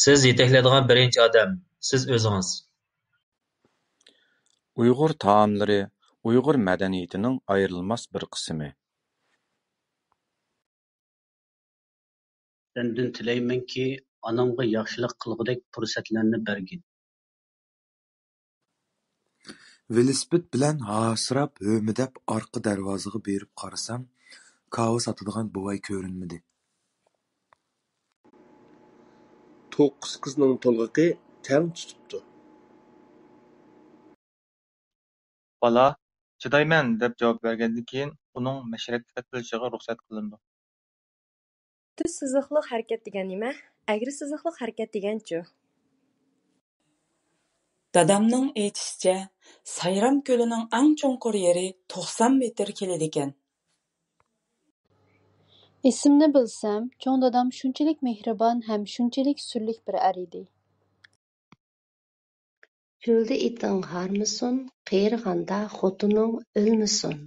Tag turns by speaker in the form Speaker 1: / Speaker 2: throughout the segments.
Speaker 1: Siz yetaklaydigan birinchi odam, siz o'zingiz.
Speaker 2: Uyg'ur taomlari Uyg'ur madaniyatining ayrilmas bir qismi.
Speaker 3: Senden tileymenki, anamga yaxşılık qılgıdek fursatlarni bergin.
Speaker 2: Velosiped bilan hasirab hömidab arqa darvozaga berib qarasam, kava sotadigan buvay ko'rinmadi.
Speaker 4: 9 qizning to'lg'iqi tang tutibdi.
Speaker 5: Bala "Chidayman" deb javob bergandan keyin uning mashrakka qilishiga ruxsat qilindi.
Speaker 6: Düz sızıqlıq hərəkət degan nima? Əgri sızıqlıq hərəkət deganchu?
Speaker 7: Dadamның aytishicha, Sayram ko'lining eng cho'nqur yeri 90 metr keladigan.
Speaker 8: Esimni bilsam, cho'ng dadam shunchalik mehribon ham shunchalik surlik bir er edi.
Speaker 9: Çölde itin harmısun, qeyriganda xotuning o'lmasin.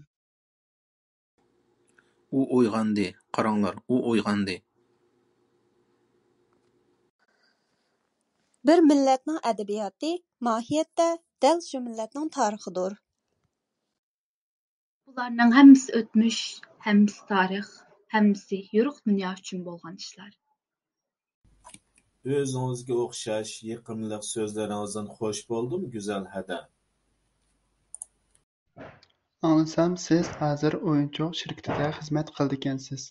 Speaker 10: U uyg'ondi, qaranglar, u uyg'ondi.
Speaker 11: Bir millatning adabiyoti mohiyatda dal shu millatning tarixidir.
Speaker 12: Bularning hammasi o'tmish, hammasi tarix, hammasi yo'riq dunyo uchun bo'lgan ishlar.
Speaker 13: O'zingizga o'xshash yiqimliq so'zlaringizdan xush bo'ldim, go'zal hada.
Speaker 14: Anlasam, siz hozir o'yinchoq shirkatida xizmat qildikansiz.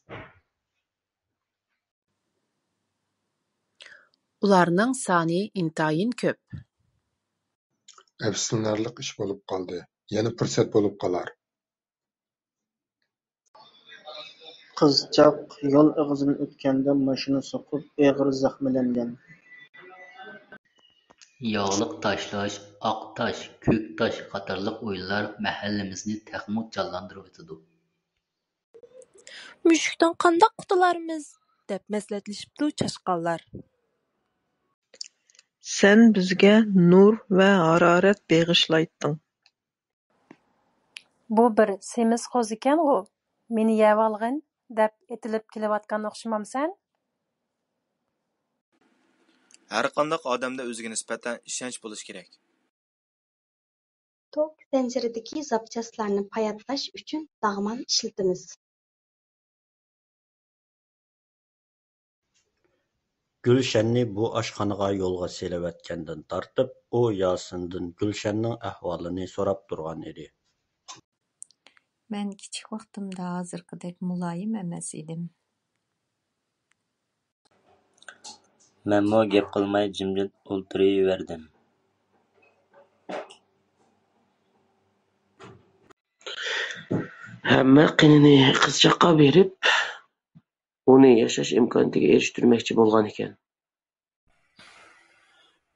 Speaker 15: Ularning soni intayin ko'p.
Speaker 16: Əfsunarlıq iş bo'lib qoldi. Yana fursat bo'lib qolar.
Speaker 17: Qizchaq yo'l ig'zidan o'tganda mashina so'qib, og'ir zaxmlangan.
Speaker 3: Yağlıq taşlaş, aq taş, kök taş qatarlıq o'yinlar mahallamizni texmo canlandırıb o'tadi.
Speaker 11: Mushukdan qandoq qutularmiz deb maslahatlashibdi chashqonlar.
Speaker 18: Sen bizga nur va harorat beg'ishlayding.
Speaker 6: Bu bir semiz qo'z ekan-ku, meni yeb olg'in deb etilib kelayotgan o'xshamamsan?
Speaker 19: Har qanday odamda o'ziga nisbatan ishonch bo'lishi kerak.
Speaker 20: Tok zanjiridagi zapchastlarni payatlash uchun dag'man ishlatamiz.
Speaker 3: Gülşenni bu aşxanaga yo'lga selavatgandan tortib, u Yasindan Gülşenning ahvolini so'rab turgan edi.
Speaker 6: Men kichik vaqtimda hozirgidek muloyim emas edim.
Speaker 1: Menmo gap qilmay jimjit o'tiraverdim.
Speaker 4: Hamma qinini qizchaqqa berib, uni yashash imkoniyatiga erishtirmoqchi bo'lgan ekan.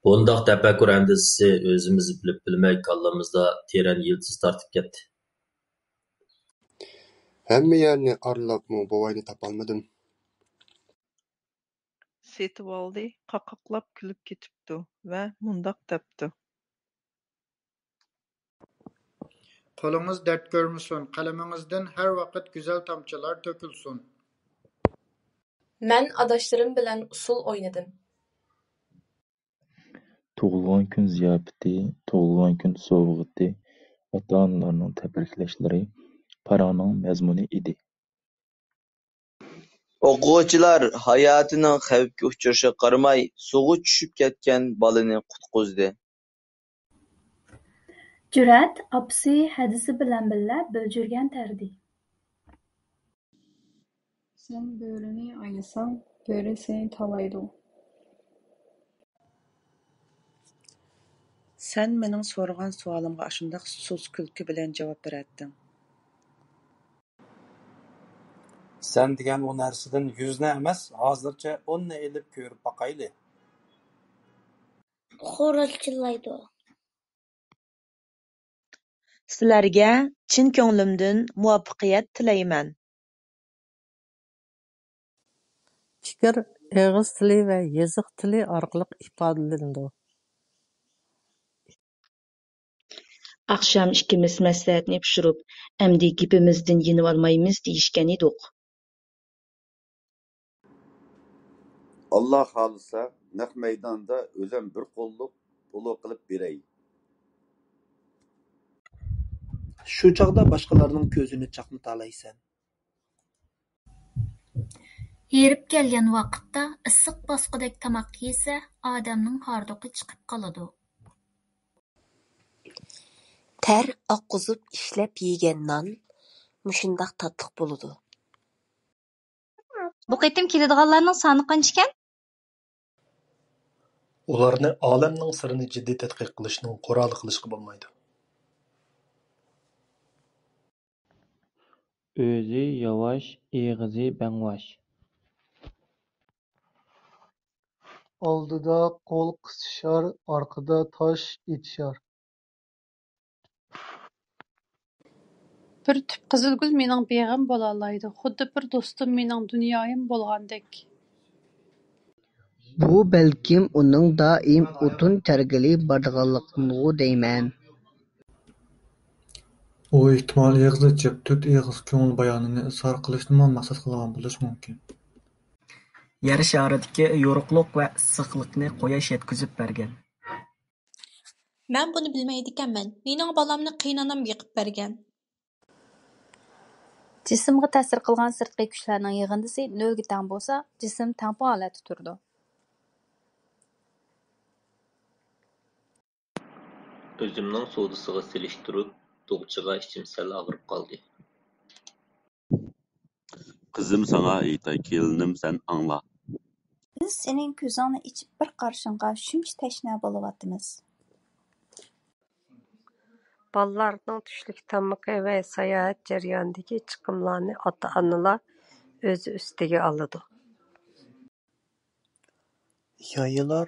Speaker 1: Bundaq tafakkur andizisi o'zimiz bilib bilmay kallamizda teran yildiz tortib ketdi.
Speaker 16: Hamma yerni aralabmı buvayni topolmadim.
Speaker 18: Setib qaqoqlab kulib ketibdi va mundoq debdi.
Speaker 5: Qo'lingiz dard ko'rmasin, qalamingizdan har vaqt go'zal tomchilar to'kilsin.
Speaker 6: Men adashlarim bilan usul o'ynadim.
Speaker 3: Tug'ilgan kun ziyofati, tug'ilgan kun sovg'ati, ota-onalarning tabriklashlari paroning mazmuni edi.
Speaker 19: O'quvchilar hayotining xavfga uchrashiga qaramay, suvga tushib ketgan bolani qutqizdi.
Speaker 12: Jur'at opsi hadisi bilan billa bo'ljurgan tardi.
Speaker 20: Sen bo'rini aynasang, bo'ri seni talaydi.
Speaker 15: Sen mening so'ragan savolimga shundoq so'z kulki bilan javob beratding.
Speaker 10: Sen degan o narsadan 100 ni emas, hozircha 10 ni elib ko'rib boqayli.
Speaker 20: Xo'rachillaydi.
Speaker 8: Sizlarga chin ko'nglimdan muvaffaqiyat tilayman.
Speaker 15: Fikr og'iz tili va yoziq tili orqali ifodalanadi.
Speaker 8: Akşam ikkimiz maslahatni pishirib, amdi gapimizdan yenib olmaymiz deyishgan edik.
Speaker 21: Allah xalisa naq maydonda o'zim bir qo'lliq ulug' qilib beray.
Speaker 22: Shu chog'da boshqalarning ko'zini chaqnatalaysan.
Speaker 23: Herib kelgan vaqtda issiq bosqidek tamoq yesa, odamning hordiqi chiqib qoladi.
Speaker 24: Ter oqqizib ishlab yegan non mushundaq tatliq bo'ladi.
Speaker 25: Bu qitim keladiganlarning soni qanchakan?
Speaker 26: Ularni olamning sirini jiddiy tadqiq qilishning quroli qilishga bo'lmaydi.
Speaker 27: O'zi yavaş, eg'izi bangvash.
Speaker 14: Oldida qo'l qisishar, orqada tosh etishar.
Speaker 8: Bir tüp qizilgül mening beg'im bo'lalaydi, xuddi bir do'stim mening dunyoyim bo'lgandek.
Speaker 28: Bu balkim uning doim o'tin tergili bordiganligidanmi deyman.
Speaker 29: U ehtimol eg'iz ichib, to'rt eg'iz ko'ngil bayonini izhor qilishni maqsad qilgan bo'lishi mumkin.
Speaker 30: Yer sharidagi yo'riqlik va issiqlikni quyosh yetkazib bergan.
Speaker 31: Men buni bilmaydiganman. Mening bolamni qiynanam yiqib bergan.
Speaker 32: Jismga ta'sir qilgan sirtqi kuchlarning yig'indisi nolga teng bo'lsa, jism tangpo holatda turadi.
Speaker 1: O'zimning sodasiga selishtirib, to'g'chiga ichim sal og'rib qoldi.
Speaker 33: Qizim sana aytay, kelinim sen angla.
Speaker 11: Biz sening ko'zingni ichib bir qarashingga shuncha tashna bo'lyapmiz.
Speaker 34: Ballarning tushlik tamaqi va sayohat jarayonidagi chiqimlarni ota-onalar o'zi ustiga oladi.
Speaker 14: Yayilar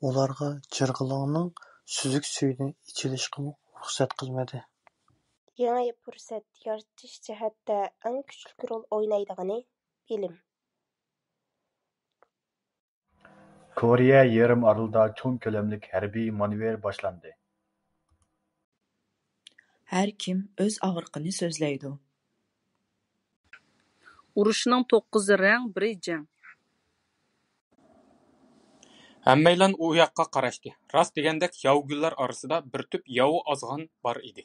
Speaker 14: ularga jirg'ilongning suzuk suyini ichilishga ruxsat qilmadi.
Speaker 24: Yangi fursat yaratish jihatda eng kuchli rol o'ynaydigani bilim.
Speaker 35: Koreya yarim orolida cho'ng ko'lamlik harbiy manevr boshlandi.
Speaker 7: Har kim o'z og'riqini so'zlaydi.
Speaker 36: Urushning 9 rang, biri jang.
Speaker 37: Hammaylan u yoqqa qarashdi. Rost degandek yovgullar orasida bir tüp yovi ozg'on bor edi.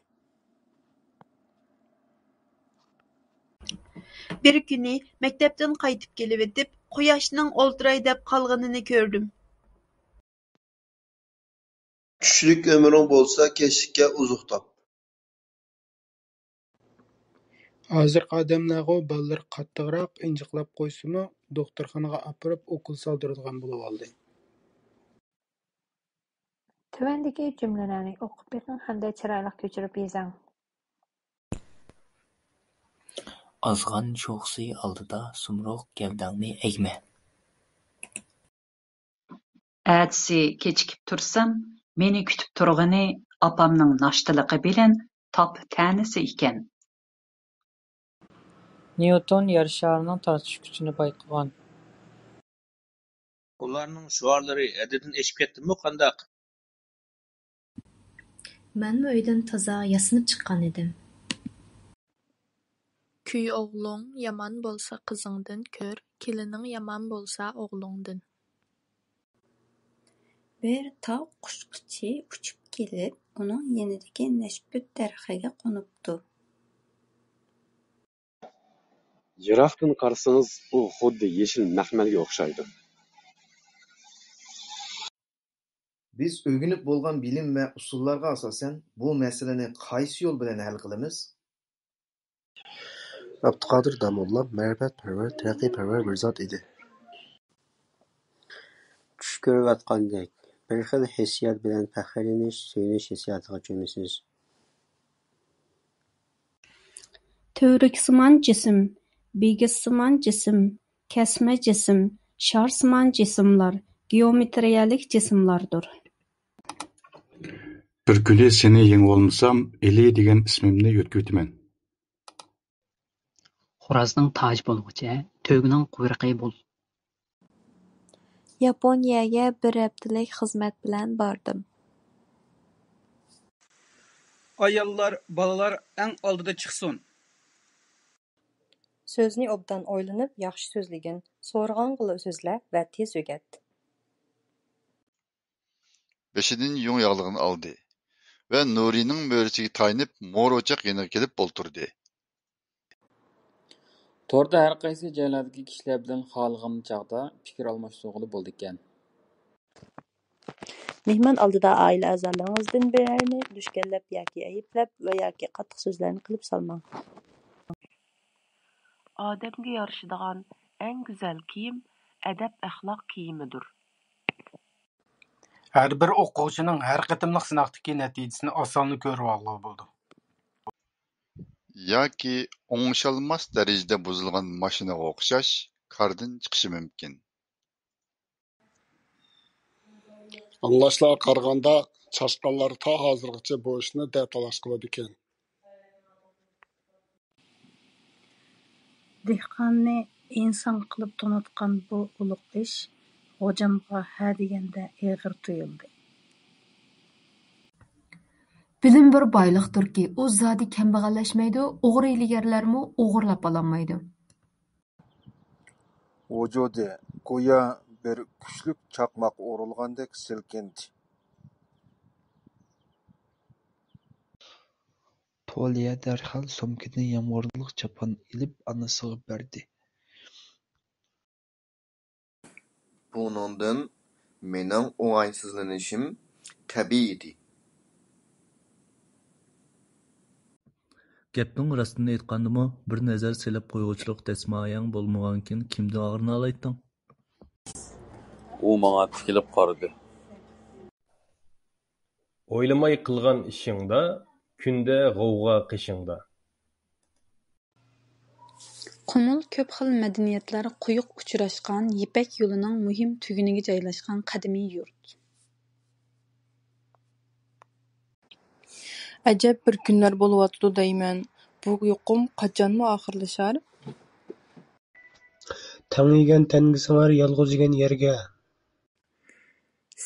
Speaker 11: Bir kuni maktabdan qaytib kelib, quyoshning o'ltiray deb qolganini ko'rdim.
Speaker 38: Tushlik umring bo'lsa, kechlikka uzuq top.
Speaker 39: Hozirgi odamlarga bolalar qattiqroq injiqlab qo'ysimi, doktorxonaga apirib ukol soldiradigan bo'lib oldi.
Speaker 32: Tuvandagi jumlalarni o'qib beqing hamda chiroyli ko'chirib yezing.
Speaker 30: Ozg'on sho'xsi oldida sumroq gavdangni egma.
Speaker 40: Әтісі кечikib tursam, meni kutib turg'ini opamning noshtaligi bilan top tanisi ekan.
Speaker 15: Newton yer sharining tortish kuchini bayqagan.
Speaker 41: Ularning shuarlari haddidan eshib ketdimi qandaq?
Speaker 32: Men bu uydan toza yasinib chiqqan edim.
Speaker 42: Kuy o'g'ling yomon bo'lsa qizingdan ko'r, kelining yomon bo'lsa o'g'lingdan.
Speaker 11: Bir tog' qushquchi uchib kelib, uning yonidagi nashput daraxiga qo'nibdi.
Speaker 43: Yiroqdan qarasangiz, u xuddi yeshil maxmalga o'xshaydi.
Speaker 44: Biz o'rganib bo'lgan bilim va usullarga asosan bu masalani qaysi yo'l bilan hal qilamiz?
Speaker 22: Abduqodir Damulla ma'rifatparvar, taraqqiyparvar bir zot edi.
Speaker 45: Tush ko'rayotgandek bir xil hissiyot bilan faxrlanish, suyunish hissiyotiga cho'misiz.
Speaker 11: Tövriksimon jism, bigissimon jism, kesme jism, şarsimon jismlar geometriyalik jismlardır.
Speaker 35: Bir kuni seni yengib olmasam, Eli degan ismimni yo'tkitaman.
Speaker 46: Xo'rozning toj bo'lguncha, to'g'ning quyruqi bo'l.
Speaker 32: Yaponiyaga bir haftalik xizmat bilan bordim.
Speaker 47: Ayollar, balalar eng oldida chiqsin.
Speaker 1: Sözünü obdan oylanıp, yaxşı sözlegin. So'rag'anغىلا so'zla va tez o'gat.
Speaker 2: Бешидин yung yağlığını aldı ve Nuri'nin mörüsüge tayınıp mor ocaq yanıga kelip olturdu.
Speaker 3: Torda her qaysi joylardagi kishilar bilan xohlagan chaqda fikr almashtirg'ili bo'ldi ekan.
Speaker 4: Mehmon oldida oila a'zolaringizdan birarni dushkanlab yoki ayblab va yoki qattiq so'zlarni qilib solmang.
Speaker 5: Odamga yarashadigan eng go'zal kiyim adab-axloq kiyimidir.
Speaker 39: Har bir o'quvchining har qatimliq sinoqdagi natijasini osonli ko'rib olg'ili bo'ldi.
Speaker 2: Yoki o'ng'isholmas darajada buzilgan mashinaga o'xshash kardan chiqishi mumkin.
Speaker 6: Anglashlarga qaraganda chashqanlar ta hozirgacha bu ishni datalash qiladi ekan.
Speaker 11: Dehqonni inson qilib to'natgan bu ulug' ish g'ojamga ha deganda eg'ir tuyuldi.
Speaker 8: Bilim bir boyliqdirki, u zodi kambag'allashmaydi, o'g'ri ilgarilarmi o'g'irlab ololmaydi.
Speaker 9: Vujudi go'yo bir kuchlik chaqmoq urilgandek silkindi.
Speaker 10: Toliya darhol sumkadan yomg'irlik chopon ilib onasiga berdi.
Speaker 44: Buningdan mening o'ng'aysizlanishim tabiiy edi.
Speaker 12: Gapning rostini aytqandimi, bir nazar silib qo'yg'uchilik desmoyang bo'lmagankin kimdan og'irini olaytding?
Speaker 13: U menga tikilib qaradi.
Speaker 16: O'ylamay qilgan ishingda, kunda g'ovg'a qishingda.
Speaker 32: Qumul ko'p xil madaniyatlar quyuq uchrashgan Yipak yo'lining muhim tuguniga joylashgan qadimiy yurt.
Speaker 17: Ajab bir kunlar bo'lyotdi deyman. Bu yuqum qachonmi oxirlashar?
Speaker 18: Tang yegan tanga sing'ar, yolg'iz yegan yerga.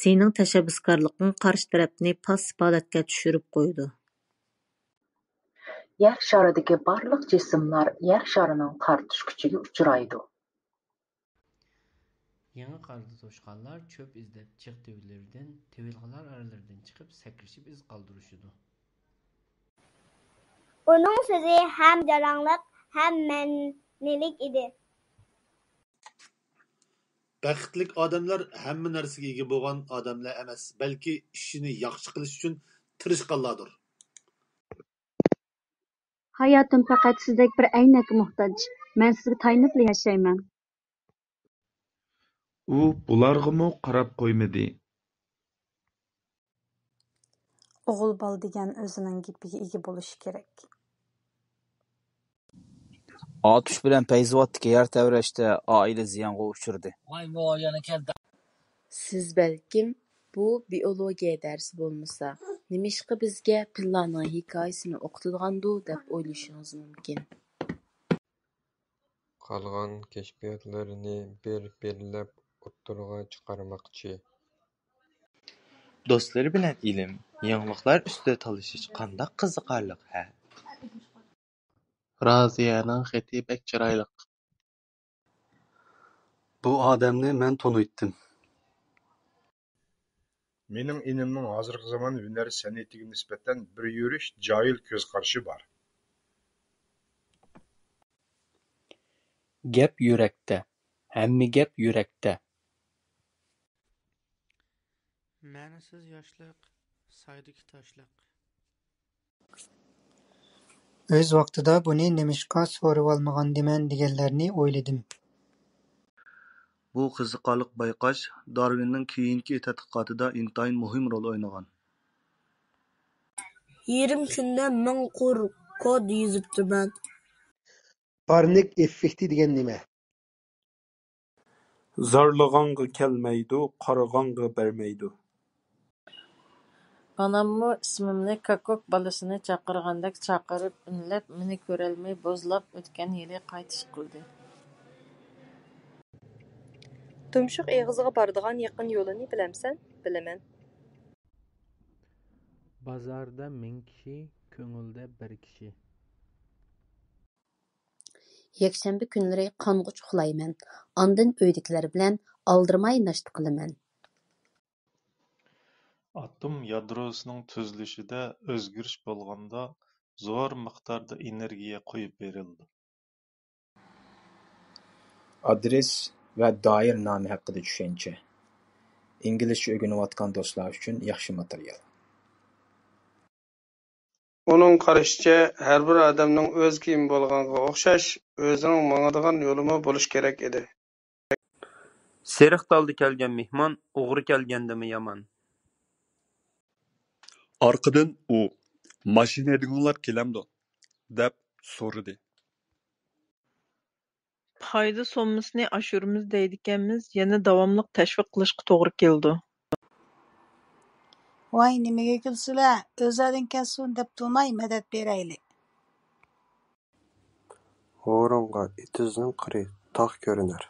Speaker 4: Sening tashabbuskorliging qarshi tarafni pas-palatga tushirib qo'ydi.
Speaker 40: Yer sharidagi barliq jismlar yer sharining tortish kuchiga uchraydi.
Speaker 19: Yangi qarda to'shqanlar cho'p izlab chiq tevillardan, tevilg'alar aralaridan chiqib sakrashib iz qoldirishidi.
Speaker 20: Uning so'zi ham jarangliq, ham ma'nilik edi.
Speaker 21: Baxtlik odamlar hamma narsaga ega bo'lgan odamlar emas, balki ishini yaxshi qilish uchun tirishqanlardir.
Speaker 23: Hayotim faqat sizdek bir aynakka muhtoj. Men sizga tayanib yashayman.
Speaker 25: U bularg'imi qarab qo'ymadi.
Speaker 32: O'g'il bola degan o'zining gapiga ega bo'lishi kerak.
Speaker 26: Otush bilan Payzavotdagi yer tevrashda oila ziyonga uchirdi.
Speaker 27: Siz balkim bu biologiya darsi bo'lmasa, nimishqa bizga pillarning hikoyasini o'qitadigandu deb o'ylashingiz mumkin.
Speaker 28: Qolgan kashfiyotlarini bir-birlab o'ttirg'a chiqarmoqchi. Do'stlari bilan ilm, yangiliklar ustida talashish qanday qiziqarli, ha?
Speaker 29: Raziyaning xati bek chiroyli.
Speaker 31: Bu odamni men tanıytdim.
Speaker 35: Mening inimning hozirgi zamon hunar san'atiga nisbatan bir yurish joyil ko'z qarashi bor.
Speaker 33: Gap yurakda. Hamma gap yurakda. Ma'nisiz yoshliq, saydagi toshliq.
Speaker 39: O'z vaqtida buni nemishqa so'rab olmagandiman deganlarni o'yladim.
Speaker 31: Bu qiziqarli bayqash Darwinning keyingi tadqiqotida intayin muhim rol o'ynagan.
Speaker 34: Yerim kunda 1000 qur kod yozibdiman.
Speaker 31: Parnik effekti degan nima?
Speaker 33: Zorlag'anga kelmaydi, qarag'anga bermaydi.
Speaker 34: Anammu ismimni kakok bolasini chaqirgandek chaqirib, unlab, meni ko'rolmay bo'zlab o'tgan yili qaytish qildi.
Speaker 1: Tumshuq eg'iziga boradigan yaqin yo'lini bilamsan? Bilaman.
Speaker 33: Bozorda 1000 kishi, ko'ngilda bir kishi.
Speaker 27: Yakshanba kunlari qong'uch uxlayman. Ondan uydagilar bilan aldırmay nashta qilaman.
Speaker 2: Atom yadrosining tuzilishida o'zgarish bo'lganda zo'r miqdorda energiya qo'yib berildi.
Speaker 26: Adres va doir nomi haqida tushuncha. İnglizce o'rganayotgan do'stlar uchun yaxshi material.
Speaker 3: Onun qarashicha, har bir odamning o'z kiyimi bo'lganga o'xshash, o'zining mangadigan yo'limi bo'lish kerak edi.
Speaker 5: Seriq dalda kelgan mehmon, o'g'ri kelgandimi yomon.
Speaker 6: Arqadan u, "Mashina edinglar kelamdi?" deb so'radi.
Speaker 7: Payda sommasini oshiramiz deydiganmiz, yana davomli tashviq qilishga to'g'ri keldi.
Speaker 8: Voy, nimaga kulsizlar? O'zlaridan kelsin deb turmay madad berayli.
Speaker 9: O'ringa itizning qiri tog' ko'rinar.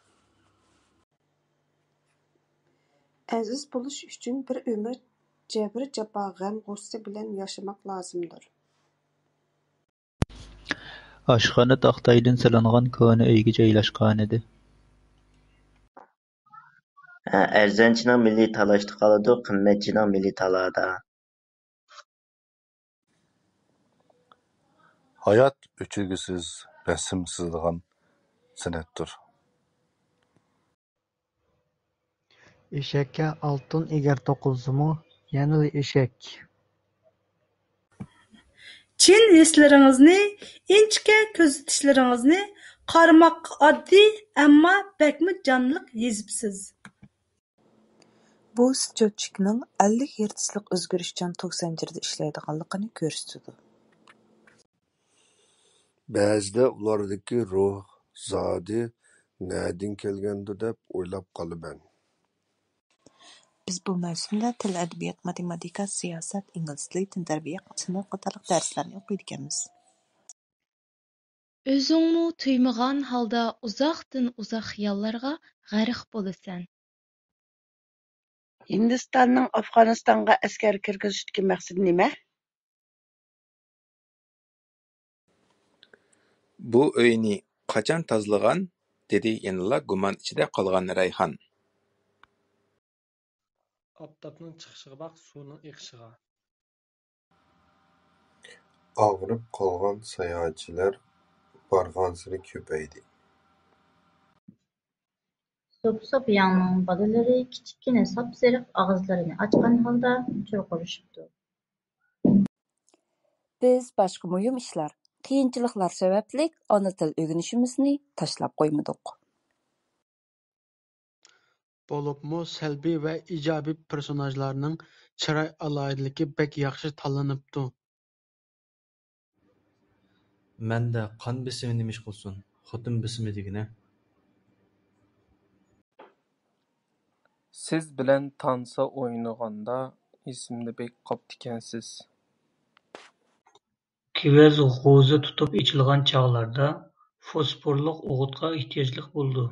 Speaker 10: Aziz bo'lish uchun bir umr jabr jafo g'am g'ussa bilan yashamoq lozimdir.
Speaker 11: Oshxona taxtaydan silingan ko'na uyga joylashgan edi.
Speaker 12: Arzonchining mili talashda qoladi, qimmatchining mili talada.
Speaker 35: Hayot o'chirgisiz, rasm chizadigan san'atdir.
Speaker 13: Eshakka oltin egar to'qilsa-mu, yanada eshak.
Speaker 14: Chin hislaringizni, inchika ko'zlatishlaringizni qaramoqqa oddiy, ammo bakmi jonliq yezibsiz.
Speaker 15: Bu счётчикning 50 Hzlik o'zgarishchan tok zanjirida ishlaydiganligini ko'rsatadi.
Speaker 16: Ba'zida ulardagi ruh zodi nadin kelgandi deb o'ylab qolaman.
Speaker 15: Biz bu mavsumda til, adabiyot, matematika, siyosat, ingliz tili, tarbiya, sinf qatorliq darslarni o'qiydiganmiz.
Speaker 27: O'zingni tuymagan holda uzoqdan uzoq xayollarga g'arq bo'lasan.
Speaker 8: Hindistonning Afg'onistonga askar kirgizishdagi maqsadi nima?
Speaker 26: Bu uyni qachon tozalagan? Dedi yanıla guman ichida qolgan Rayhon.
Speaker 39: Oftobning chiqishiga baq, suvning eqishiga.
Speaker 16: Og'rib qolgan sayohatchilar barg'ansiri ko'paydi.
Speaker 22: Sop-sop yangning bolalari kichikkina sap-sariq og'izlarini ochgan holda churqurishibdi.
Speaker 1: Biz boshqa muhim ishlar, qiyinchiliklar sababli ona til o'rganishimizni tashlab qo'ymadik.
Speaker 39: Bo'libmi salbiy va ijobiy personajlarning chiroy aloyidligi bek yaxshi tanlanibdi.
Speaker 19: Menda qon besimi nima ish qilsin? Xotin besimi degina.
Speaker 24: Siz bilan tansa o'ynaganda esimni bek qoptikansiz.
Speaker 30: Kivez g'o'za tutib ichilgan chog'larda fosforliq o'g'itga ehtiyojli bo'ldi.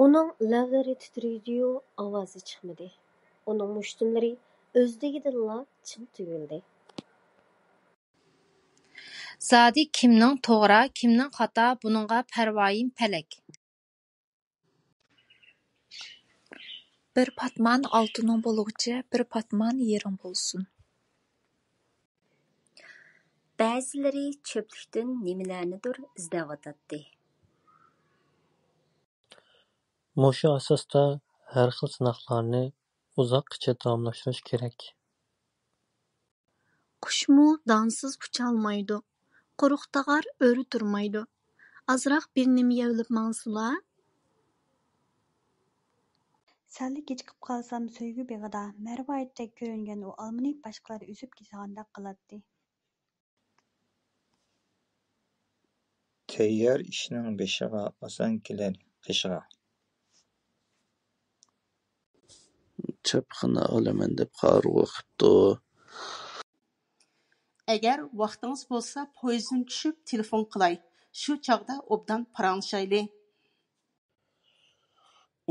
Speaker 36: Uning lag'iri titraydi-yu, ovozi chiqmadi. Uning mushtumlari o'zligidilla chim tuyuldi.
Speaker 27: Zodi kimning to'g'ri, kimning xato, buningga parvoyim falak.
Speaker 37: Bir patman oltining bo'lg'uchi, bir patman yering bo'lsin.
Speaker 36: Ba'zilari cho'plikdan nimalarnidir izlayotdi.
Speaker 13: Mushu asosda har xil sinoqlarni uzoqgacha davomlashtirish kerak.
Speaker 32: Qushmu donsiz ucholmaydi. Quruq tag'ar o'ri turmaydi. Azroq bir nima yevlib mansizlar?
Speaker 23: Salla kechikib qolsam so'ygu beg'ida marvoyatdek ko'ringan u olmani boshqalar uzib kesagandek qiladi.
Speaker 26: Tayyor ishning beshig'a, oson kelar qishig'a.
Speaker 31: Chapxina olaman deb qarg'u qipti.
Speaker 38: Agar vaqtingiz bo'lsa, poyezddan tushib telefon qilay. Shu chog'da obdan paranglashayli.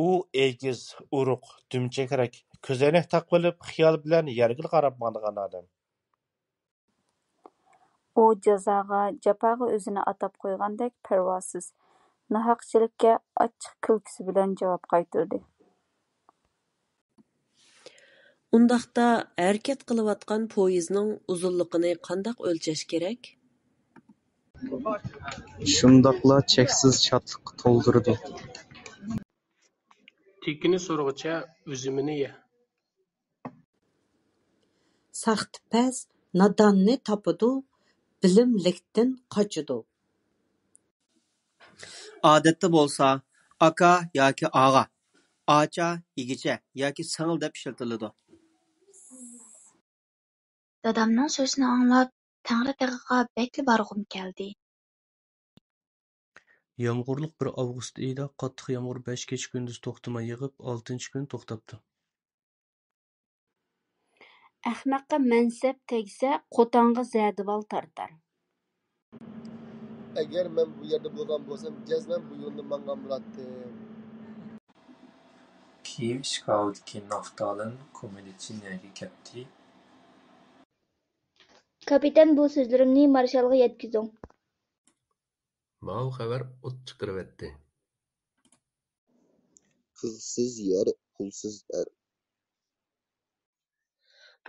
Speaker 41: U egiz, uruq, dumchakrak, ko'zoynak taqib olib, xiyol bilan yerga qarab mang'an odam.
Speaker 1: ئۇ جازاغا، جاپاغا ئۆزىنى ئاتاپ قويغاندەك پەرۋاسىز، ناھەقچىلىككە ئاچچىق كۈلكىسى بىلەن جاۋاب قايتۇردى.
Speaker 2: ئۇنداقتا ھەرىكەت قىلىۋاتقان پويىزنىڭ ئۇزۇنلۇقىنى قانداق ئۆلچەش كېرەك؟
Speaker 24: شۇنداقلا چەكسىز شادلىققا تولدۇرىدۇ.
Speaker 3: تېكىنى سورىغۇچە ئۈزۈمىنى يە.
Speaker 4: ساختىپەز ناداننى تاپىدۇ، بىلىملىكتىن قاچىدۇ.
Speaker 5: ئادەتتە بولسا ئاكا ياكى ئاغا، ئاچا، يېگىچە ياكى سىڭىل دەپ ئىشلىتىلىدۇ.
Speaker 32: دادامنىڭ سۆزىنى ئاڭلاپ تەڭرىتېغىغا بەكلا بارغۇم كەلدى.
Speaker 6: يامغۇرلۇق بىر ئاۋغۇست ئېيىدا قاتتىق يامغۇر 5 كېچە كۈندۈز توختىماي يېغىپ، 6-نچى كۈنى توختاپتۇ.
Speaker 1: ئەخمەققە مەنسەپ تەگسە، قوتانغا زەدىۋال تارتار.
Speaker 7: ئەگەر مەن بۇ يەردە بولغان بولسام، جەزمەن بۇ يولنى ماڭغان بولاتتىم.
Speaker 24: كىيىم ئىشكاپىدىكى نافتالىن كومېدىچىنىيەگە كەتتى.
Speaker 9: كاپىتان بۇ سۆزلىرىمنى مارشالغا يەتكۈزۈڭ.
Speaker 10: ماۋۇ خەۋەر ئوت چىقىرىۋەتتى.
Speaker 11: قىزسىز يەر، پۇلسىز ئەر.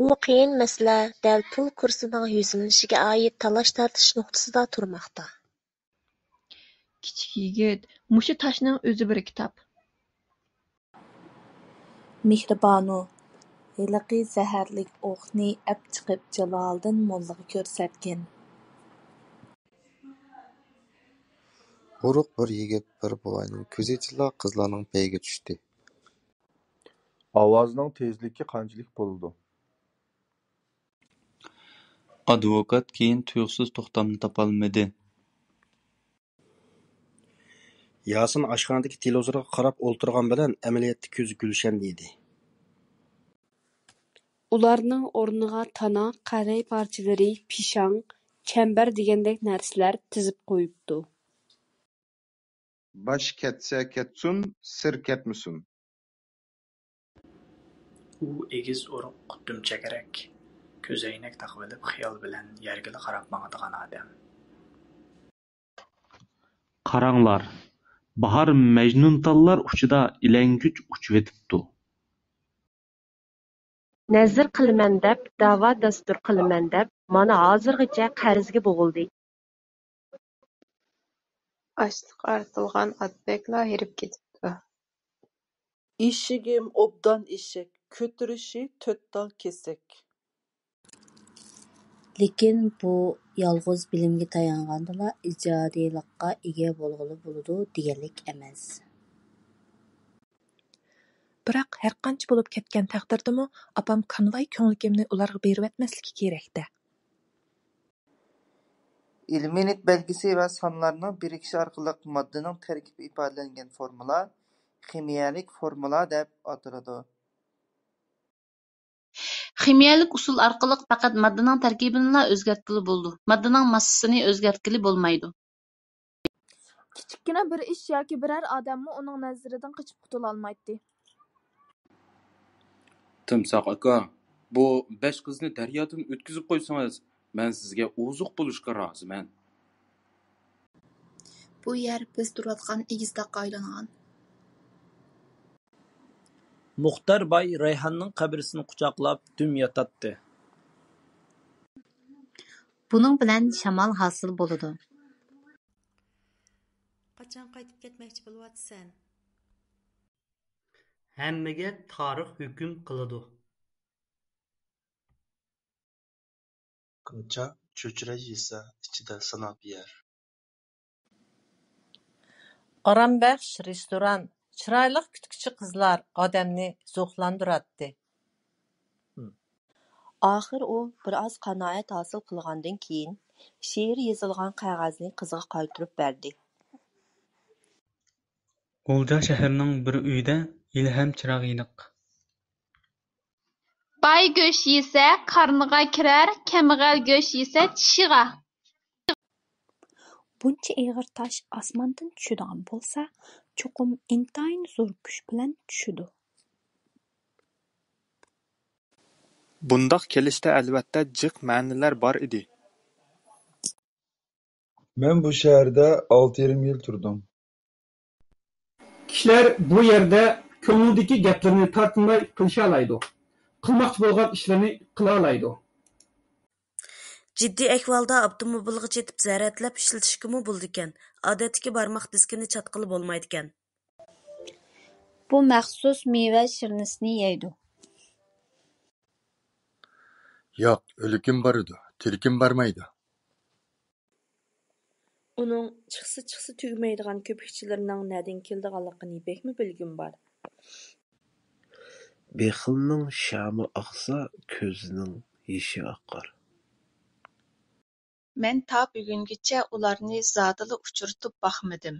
Speaker 22: بۇ قىيىن مەسىلە دەل پۇل كۇرسىنىڭ يۈزلىنىشىگە ئائىت تالاش-تارتىش نۇقتىسىدا تۇرماقتا.
Speaker 12: كىچىك يىگىت، مۇشۇ تاشنىڭ ئۆزى بىر كىتاب.
Speaker 27: مېھرىبانۇ ھېلىقى زەھەرلىك ئوقنى ئەپ چىقىپ جالالىدىن موللىغا كۆرسەتكىن.
Speaker 11: ئورۇق بىر يىگىت بىر بوۋاينىڭ كۆزى ئىچىدىلا قىزلارنىڭ پەيىگە چۈشتى.
Speaker 31: ئاۋازنىڭ تېزلىكى قانچىلىك بولىدۇ؟
Speaker 41: ئادۋوكات كېيىن تۇيۇقسىز توختامنى تاپالمىدى.
Speaker 17: ياسىن ئاشخانىدىكى تېلېۋىزورغا قاراپ ئولتۇرغان بىلەن ئەمەلىيەتتە كۆزى گۈلشەن ئىدى.
Speaker 1: ئۇلارنىڭ ئورنىغا تانا، قەرەي پارچىلىرى، پىشاڭ، چەمبەر دېگەندەك نەرسىلەر تىزىپ قويۇپتۇ.
Speaker 18: باش كەتسە كەتسۇن، سىر كەتمىسۇن.
Speaker 26: ئۇ ئېگىز ئورۇق، دۈمچەكرەك، كۆزەينەك تاقىۋېلىپ خىيال بىلەن يەرگىلا قاراپ ماڭىدىغان ئادەم.
Speaker 20: قاراڭلار، باھار مەجنۇنتاللار ئۇچىدا ئىلەڭگۈچ ئۇچۇۋېتىپتۇ.
Speaker 22: نەزىر قىلىمەن دەپ، داۋا دەستۇر قىلىمەن دەپ، مانا ھازىرغىچە قەرزگە بوغۇلدى.
Speaker 21: ئاشلىق ئارتىلغان ئاتتەكلا ھېرىپ كېتىپتۇ.
Speaker 25: ئېشىگىم ئوبدان ئېشەك، كۆتۈرۈشى 4 تال كېسەك.
Speaker 27: لېكىن بۇ يالغۇز بىلىمگە تايانغاندىلا ئىجادىيلىققا ئىگە بولغىلى بولىدۇ دېگەنلىك ئەمەس.
Speaker 28: بىراق ھەرقانچە بولۇپ كەتكەن تەقدىردىمۇ ئاپام كانۋاي كۆڭلىكىمنى ئۇلارغا بېرىۋەتمەسلىكى كېرەك-دە.
Speaker 29: ئىلمىي نىت بەلگىسى ۋە سانلارنىڭ بىرىكىشى ئارقىلىق ماددىنىڭ تەركىبى ئىپادىلەنگەن فورمۇلا خىمىيەلىك فورمۇلا دەپ ئاتىلىدۇ.
Speaker 33: خىمىيەلىك ئۇسۇل ئارقىلىق پەقەت ماددىنىڭ تەركىبىنىلا ئۆزگەرتكىلى بولىدۇ. ماددىنىڭ ماسسىسىنى ئۆزگەرتكىلى بولمايدۇ.
Speaker 34: كىچىككىنە بىر ئىش ياكى بىرەر ئادەممۇ ئۇنىڭ نەزىرىدىن قېچىپ قۇتۇلالمايتتى.
Speaker 41: تىمساھ ئاكا، بۇ 5 قىزنى دەريادىن ئۆتكۈزۈپ قويسىڭىز، مەن سىزگە ئوزۇق بولۇشقا رازىمەن.
Speaker 37: بۇ يەر بىز تۇرۇۋاتقان ئېگىز تاغقا ئايلانغان.
Speaker 26: مۇختەر باي رەيھاننىڭ قەبرىسىنى قۇچاقلاپ دۈم ياتاتتى.
Speaker 35: بۇنىڭ بىلەن شامال ھاسىل بولىدۇ.
Speaker 2: قاچان قايتىپ كەتمەكچى بولۇۋاتىسەن؟
Speaker 30: ھەممىگە تارىخ ھۆكۈم قىلىدۇ.
Speaker 41: قىلچا چۆچۈرە يېسە ئىچىدە ساناپ يەر.
Speaker 40: ئارامبەخش رېستوران، چىرايلىق كۈتكۈچى قىزلار ئادەمنى زوقلاندۇراتتى.
Speaker 27: ئاخىر ئۇ بىر ئاز قانائەت ھاسىل قىلغاندىن كېيىن شېئىر يېزىلغان قەغەزنى قىزىغا قايتۇرۇپ بەردى.
Speaker 30: غۇلجا شەھىرىنىڭ بىر ئۆيىدە ھېلىھەم چىراغ يېنىق.
Speaker 32: باي گۆش يېسە قارنىغا كىرەر، كەمبەغەل گۆش يېسە چىشىغا.
Speaker 37: بۇنچە ئېغىر تاش ئاسماندىن چۈشىدىغان بولسا، چوقۇم ئىنتايىن زور كۈچ بىلەن چۈشىدۇ.
Speaker 24: بۇنداق كېلىشتە ئەلۋەتتە جىق مەنىلەر بار ئىدى.
Speaker 3: Men bu şäherdə 6,5 yıl turdum.
Speaker 4: Kishilar bu yerda ko'nglidagi gaplarni tortinmay qilisha oladi. Qilmoqchi bo'lgan ishlarni qila oladi.
Speaker 2: Jiddiy ahvolda avtomobilga chetib zaryadlab ishlatishgimi bo'ldikan. Odatdagi barmoq diskini chatqili bo'lmaydikan.
Speaker 37: Bu maxsus meva shirnisini yeydi.
Speaker 5: Yo'q, o'likim bor edi, tirikim bormaydi.
Speaker 6: Uning chiqsa tugmaydigan köpükçilerining näden keldiganligini bekmi bilgim bar.
Speaker 7: Bexilning shami aqsa, ko'zining yeshi oqar.
Speaker 21: Men ta bugungacha ularni zodila uchirtib boqmadim.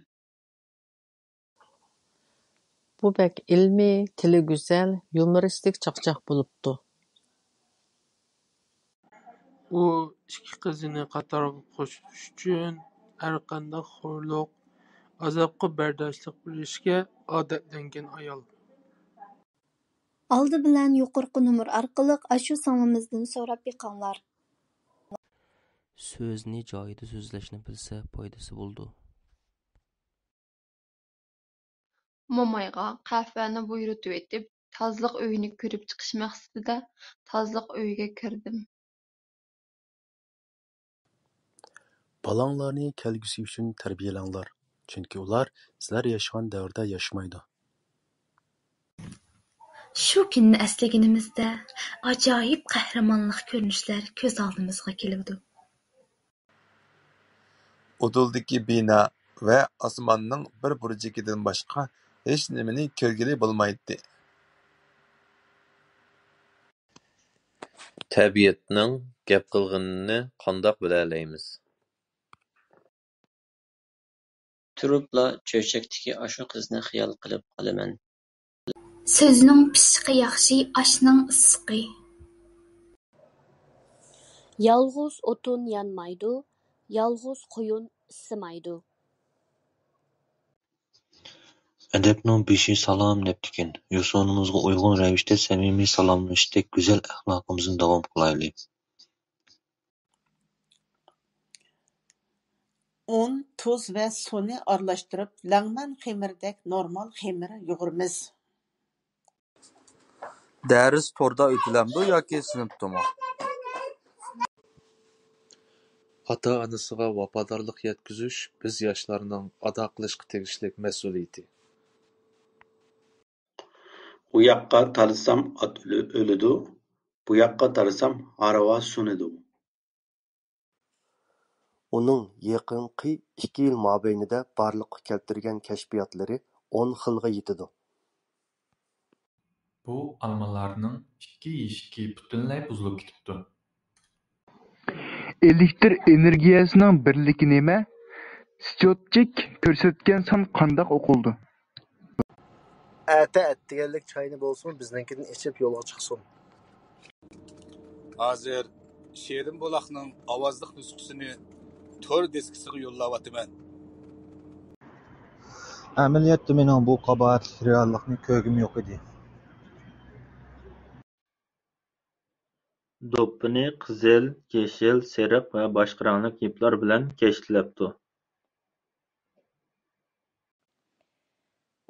Speaker 40: Bu bek ilmiy, tili güzel, yumoristik chaqchaq bo'libdi.
Speaker 24: U ikki qizini qatorga qo'shish uchun har qanday xo'rliq, azobga bardoshlik berishga odatlangan ayol.
Speaker 32: Aldı bilan yuqorqi nomer orqali ashu singlimizdan so'rab beqinglar.
Speaker 8: So'zni joyida so'zlashni bilsa foydasi bo'ldi.
Speaker 9: Momayga qahvani buyurtib etib, tozliq uyini ko'rib chiqish maqsadida tozliq uyiga kirdim.
Speaker 7: Balanglarni kelgusi uchun tarbiyalanglar, chunki ular sizlar yashagan davrda yashmaydi.
Speaker 32: Shu kunni eslaganimizda ajoyib qahramonlik ko'rinishlar ko'z oldimizga keladi.
Speaker 10: Uduldagi bino va osmonning bir burjikidan boshqa hech nimani ko'rgili bo'lmaydi.
Speaker 11: Tabiatning gap qilganini qandoq bilalaymiz?
Speaker 12: Turibla cho'chakdagi ashu qizni xiyol qilib qolaman.
Speaker 32: So'zning pishiqi yaxshi, oshning issiqi.
Speaker 22: Yalğız otun yanmaydı, yalğız qo'yun isimaydi.
Speaker 13: Adabning beshi salom debdikin. Yo'sinimizga uyg'un ravishda samimiy salomlashdek go'zal axloqimizni davom qilaylik.
Speaker 14: Un, tuz va suvni aralashtirib, langman xemirdek normal xemir yo'g'iramiz.
Speaker 10: Dars torda o'tilamdi yoki sinfdami?
Speaker 15: Ota-onasiga vafodorlik yetkazish biz yoshlarning ado qilishga tegishli mas'uliyati.
Speaker 16: U yoqqa tarsam ot o'lidi, bu yoqqa tarsam harava sunidi.
Speaker 17: Uning yaqinqi 2 yil mobaynida barliqqa keltirgan kashfiyotlari 10 xilga yetadi.
Speaker 19: Bu almalarning 2 eshigi butunlay buzilib ketibdi.
Speaker 23: Elektr energiyasining birligi nima? Счетчик ko'rsatgan son qandoq o'qildi?
Speaker 17: Ata atdiganlik choyni bo'lsin, biznikidan ichib yo'lga chiqsin.
Speaker 31: Hozir Sherin Buloqning ovozliq nusxasini tor diskisiga yo'llayapman.
Speaker 17: Amaliyotda mening bu qabohatli reallikni ko'rgim yo'q edi.
Speaker 20: Do'ppini qizil, yashil, sariq va boshqa rangli iplar bilan kashtilabdi.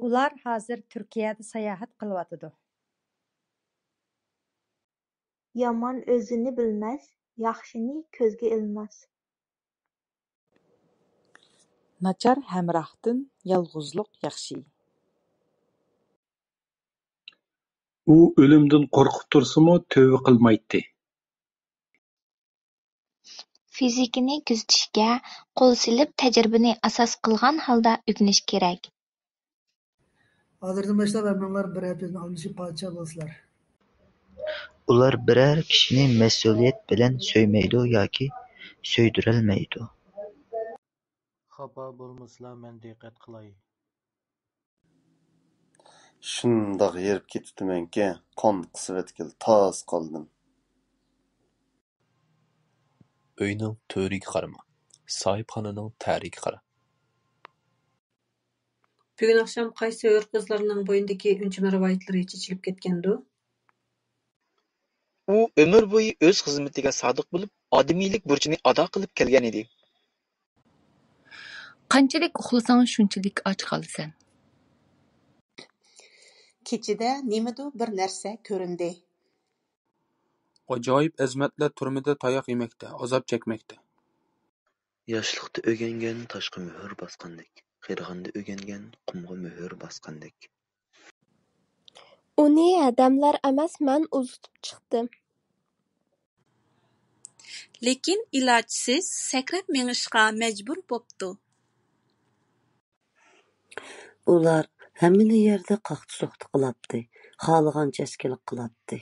Speaker 37: Ular hozir Turkiyada sayohat qilyotidi.
Speaker 32: Yomon o'zini bilmas, yaxshini ko'zga ilmas.
Speaker 28: Nachar hamrohdan yolg'izlik yaxshi.
Speaker 30: U o'limdan qo'rqib tursimi, tövbe qilmaydi.
Speaker 32: Fizikani kuzatishga qo'l silib tajribani asos qilgan holda o'rganish kerak.
Speaker 36: Hozirdan boshlab hammanglar bir haftadan almashib podshoh bo'lsizlar.
Speaker 38: Ular biror kishini mas'uliyat bilan so'ymaydi yoki so'ydirolmaydi.
Speaker 17: Xafa bo'lmaslar, men diqqat qilay.
Speaker 31: Shundoq yerib ketibdimanki, qon qisvetkil toz qoldim.
Speaker 39: Uyning to'riga qarama, sohibxonaning tariga qara.
Speaker 42: Bugun akşam qaysi o'r qizlarning bo'yindagi unchama rivoyatlari chechilib ketgandi?
Speaker 43: U umr bo'yi o'z xizmatiga sodiq bo'lib, odamiylik burchini ado qilib kelgan edi.
Speaker 1: Qanchalik uxlasang, shunchalik och qolasan.
Speaker 14: Kechida nimadu bir narsa ko'rindi.
Speaker 2: Ajoyib azmatlar turmida tayoq yemakda, azob chekmakda.
Speaker 13: Yoshlikda o'rgangan toshqa muhr bosgandek, qirg'inda o'rgangan qumga muhr bosgandek.
Speaker 22: Uni hadamlar emas, men uzitib chiqdim.
Speaker 3: Lekin ilojsiz sakrab mengishga majbur bo'pti.
Speaker 4: Ular hammani yerda qaqti-soqti qilapti, xohlagancha askilik qilapti.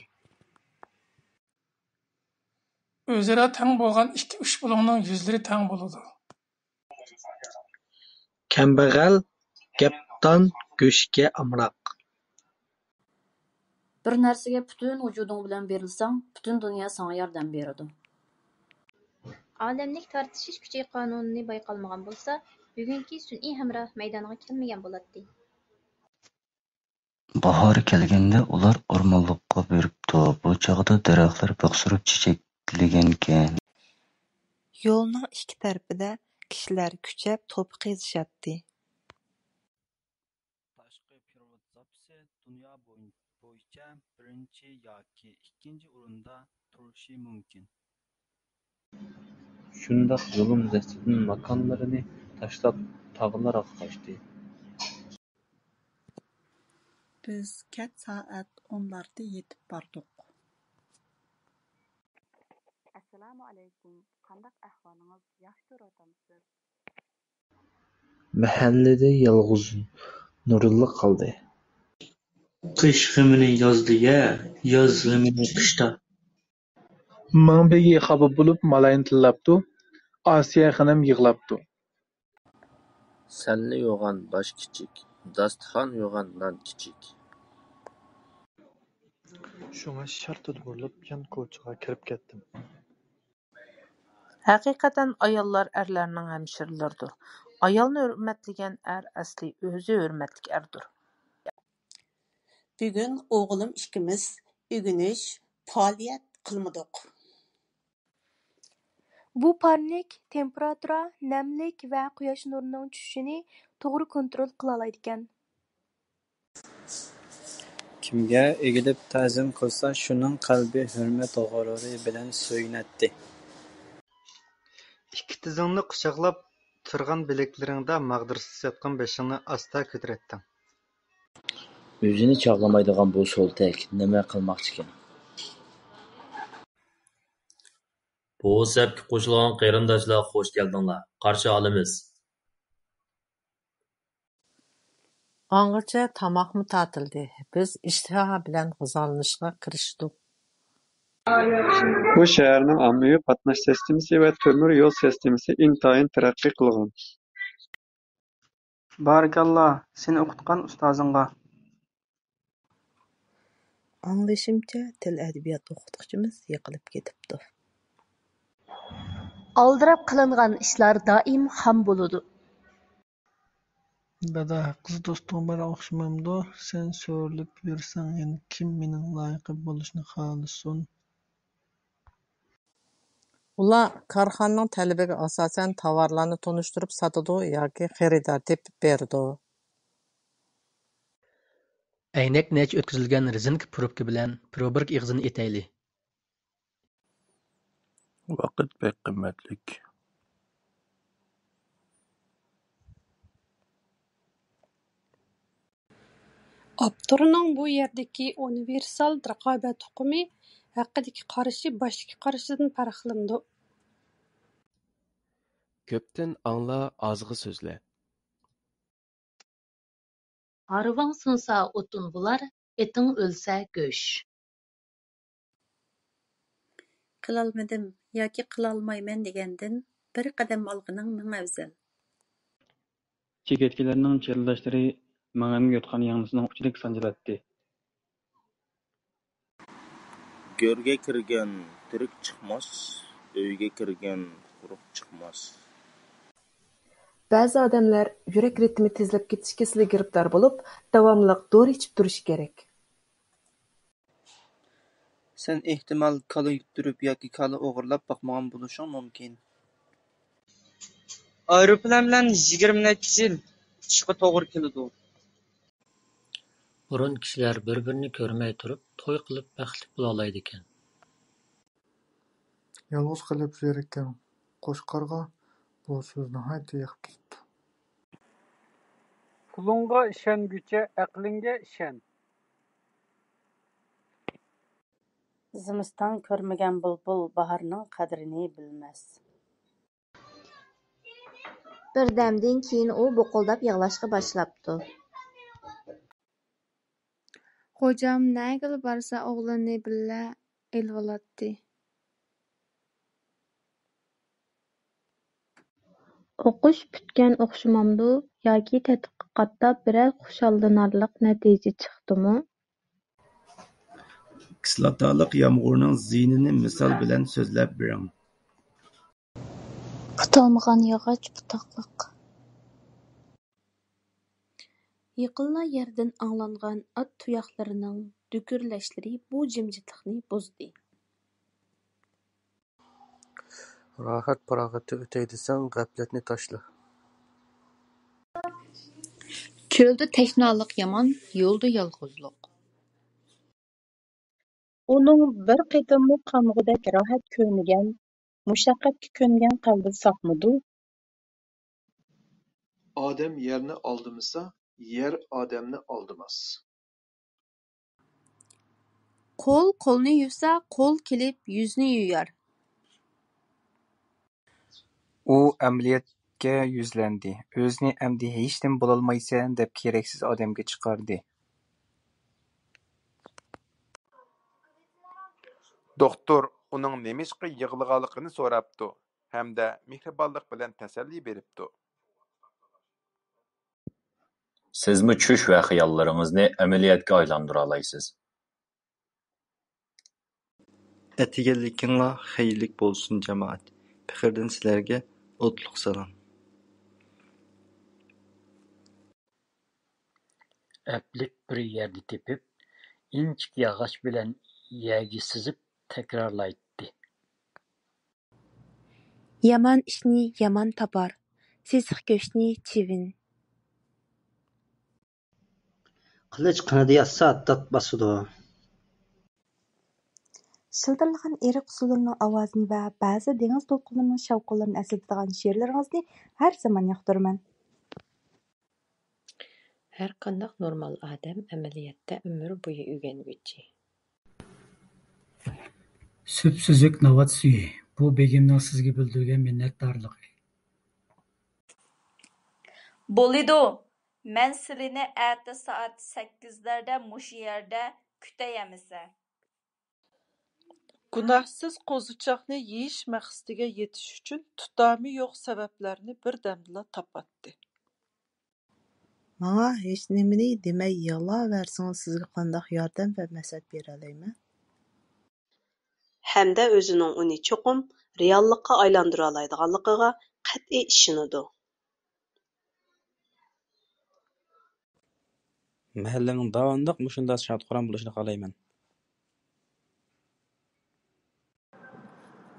Speaker 5: O'zaro tang bo'lgan ikki uch bulungning yuzlari tang bo'ladi.
Speaker 6: Kambag'al gapdan go'shtga amroq.
Speaker 7: Bir narsaga butun vujuding bilan berilsang, butun dunyo sana yordam beradi.
Speaker 22: Olamlik tartishish kuchi qonunini bayqalmagan bo'lsa, bugungi sun'iy hamroh maydoniga kelmagan bo'ladi.
Speaker 38: Bahor kelganda ular o'rmonliqqa beribdi. Bu chog'da daraxtlar biqsirib chechaklangan.
Speaker 8: Yo'lning ikki tarafida kishilar kuchab to'p qezishatdi.
Speaker 9: Tashqi pirvod zapisi dunyo bo'yicha birinchi yoki ikkinchi o'rinda turishi mumkin.
Speaker 39: Shundoq zulm dastidan makonlarini tashlab tog'larga qochdi.
Speaker 14: Biz kech soat 10larda yetib bordik.
Speaker 11: Assalomu alaykum. Qanday ahvolingiz? Yaxshi ko'ryapsizmi?
Speaker 6: Mahallada yolg'iz Nurilla qoldi.
Speaker 18: Qish g'imini yozda-ya, yoz g'imini qishda.
Speaker 23: Manbegi xafa bo'lib malayni tillabdi. Osiya xonam yig'labdi.
Speaker 21: Sanli yo'g'an bosh kichik, dasturxon yo'g'an non kichik.
Speaker 23: Shunga shartta burilib yan ko'chaga kirib ketdim.
Speaker 8: Haqiqatan ayollar erlarning hemşirileridir. Ayolni hürmetligen er asli özü hürmetlik erdir.
Speaker 14: Bugün oğlum ikimiz ügünüş, faaliyet kılmadık.
Speaker 22: Bu parnik temperatura, nemlik ve quyosh nurining tushishini to'g'ri kontrol qila oladigan.
Speaker 18: Kimga egilib ta'zim qilsa, shuning qalbi hurmat g'ururi bilan so'yinadi.
Speaker 6: Ikki tizingni quchoqlab turgan bileklaringda mag'dirsiz yotgan beshingni asta ko'taratding.
Speaker 18: O'zini chog'lamaydigan bu so'ltak nima qilmoqchikin?
Speaker 24: Bu sapga qo'shilgan qarindoshlar xush keldinglar. Qarshi olamiz.
Speaker 8: Angacha tamoqmi tatildi. Biz ishtiha bilan g'izolanishga kirishdik.
Speaker 25: Bu shaharning ommaviy qatnash sistemasi va temir yo'l sistemasi intayin taraqqiy qilgan.
Speaker 18: Barakalloh, seni o'qitgan ustozingga.
Speaker 8: Anglashimcha, til adabiyot o'qituvchimiz yiqilib ketibdi.
Speaker 22: Aldirab qilingan ishlar doim ham bo'ladi.
Speaker 18: Dada, qiz do'stim bana o'xshamamdi. Sen so'rilib yursang, yana kim mening loyiqim bo'lishni xohlasin?
Speaker 8: Ular korxonaning talabiga asosan tovarlarni tunishtirib sotadi yoki xaridor tepib beradi.
Speaker 18: Aynak nech o'tkazilgan rezinka probka bilan probirk ig'zini etayli.
Speaker 10: Vaqt bek qimmatlik.
Speaker 42: Aptorning bu yerdagi universal raqobat hukmi haqidagi qarashi boshqa qarashidan farqlanadi.
Speaker 26: Ko'pdan angla, ozg'i so'zla.
Speaker 22: Harvang sunsa o'tun bular, eting o'lsa go'sh.
Speaker 3: Qilolmadim yoki qilolmayman degandan bir qadam olganing ming afzal.
Speaker 18: Chigirtkalarning chirildashlari mang'amga yotgan yangnisining uchilik sanjilatdi.
Speaker 21: Go'rga kirgan tirik chiqmas, uyga kirgan quruq chiqmas.
Speaker 28: Ba'zi odamlar yurak ritmi tezlab ketish kasaliga giribdor bo'lib, davomliq dori ichib turishi kerak.
Speaker 18: Sen ehtimol kala yuttirib yoki kala o'g'irlab boqmagan bo'lishing mumkin.
Speaker 1: Aeroplan bilan 20 necha yil uchishga to'g'ri keladi.
Speaker 24: Burun kishilar bir-birini ko'rmay turib, to'y qilib baxtli bo'laolaydikan.
Speaker 2: Yolg'iz qilib zerikkan qo'shqarg'a bu so'zni nihoyatda yoqib ketdi.
Speaker 4: Pulunga ishonguncha aqlingga ishon.
Speaker 42: Zimiston ko'rmagan bulbul bahorning qadrini bilmas.
Speaker 12: Birdamdan keyin u buqildab yig'lashga boshlabdi.
Speaker 22: Xo'jam nagil borsa o'g'lini billa elvolatdi.
Speaker 13: O'qish putgan o'xshamamdu yoki tadqiqotda biror xushallanarliq natija chiqdimi?
Speaker 15: Kislotaliq yomg'irning ziyinini misol bilan so'zlab bering.
Speaker 12: Tutalmagan yog'och butoqliq.
Speaker 22: Yaqinla yerdan anglangan at tuyoqlarining dukirlashleri bu jimjitlikni buzdi.
Speaker 16: Rahat parag'atda o'tay desang, g'aflatni tashla.
Speaker 7: Çöldə təşnalıq yaman, yolda yalğızlıq.
Speaker 17: Onun bir qitimli qanğudek rahat ko'rmagan, mushaqqatga ko'ngan qalbi saqmidi?
Speaker 19: Odam yerni aldamasa, yer odamni aldamas.
Speaker 22: Qo'l qo'lni yuvsa, qo'l kelib yuzni yuyar.
Speaker 20: U amaliyotga yuzlandi. O'zini "Amdi hech nima bo'lolmaysan" deb keraksiz odamga chiqardi.
Speaker 10: Doktor uning nemishqa yig'laganligini so'rabdi hamda mehribonlik bilan tasalli beribdi.
Speaker 24: Sizmi tush va xayollaringizni amaliyotga aylantıra olaysiz?
Speaker 19: Atiganlikinglar xayrlik bo'lsin, jamoat. Pixirdan sizlarga o'tliq salom.
Speaker 27: Aplik bir yerda tepib, inchik yog'och bilan yerga sizib takrorlaydi.
Speaker 22: Yaman ishni yaman topar, sesiq go'shtni chivin.
Speaker 29: Qilich qinida yotsa dod bosadi.
Speaker 22: Şıltırlagan erik sularının avazını ve bazı deniz toplumlarının şavqlarını esirtadigan şiirleringizni her zaman yoqtiraman.
Speaker 30: Her qandaq normal adam amaliyotda umr bo'yi o'rganguvchi.
Speaker 31: Süpsüzük navat suyu. Bu begimning sizga bildirgan minnatdorligi.
Speaker 32: Bo'lidu. Men sizlarni erta soat 8larda mush yerda kutayamisa.
Speaker 33: Gunohsiz qo'zichoqni yeyish maqsadiga yetish uchun tutami yo'q sabablarni birdamla topatdi.
Speaker 8: Manga hech nimani demay yig'laversangiz sizga qanday yordam va maslahat bera olayman?
Speaker 34: Hamda o'zining uni cho'qim reallikqa aylantira oladiganligiga qat'iy ishonadi.
Speaker 35: Mahallaning davomliq mushunday shodxo'ron bo'lishini xohlayman.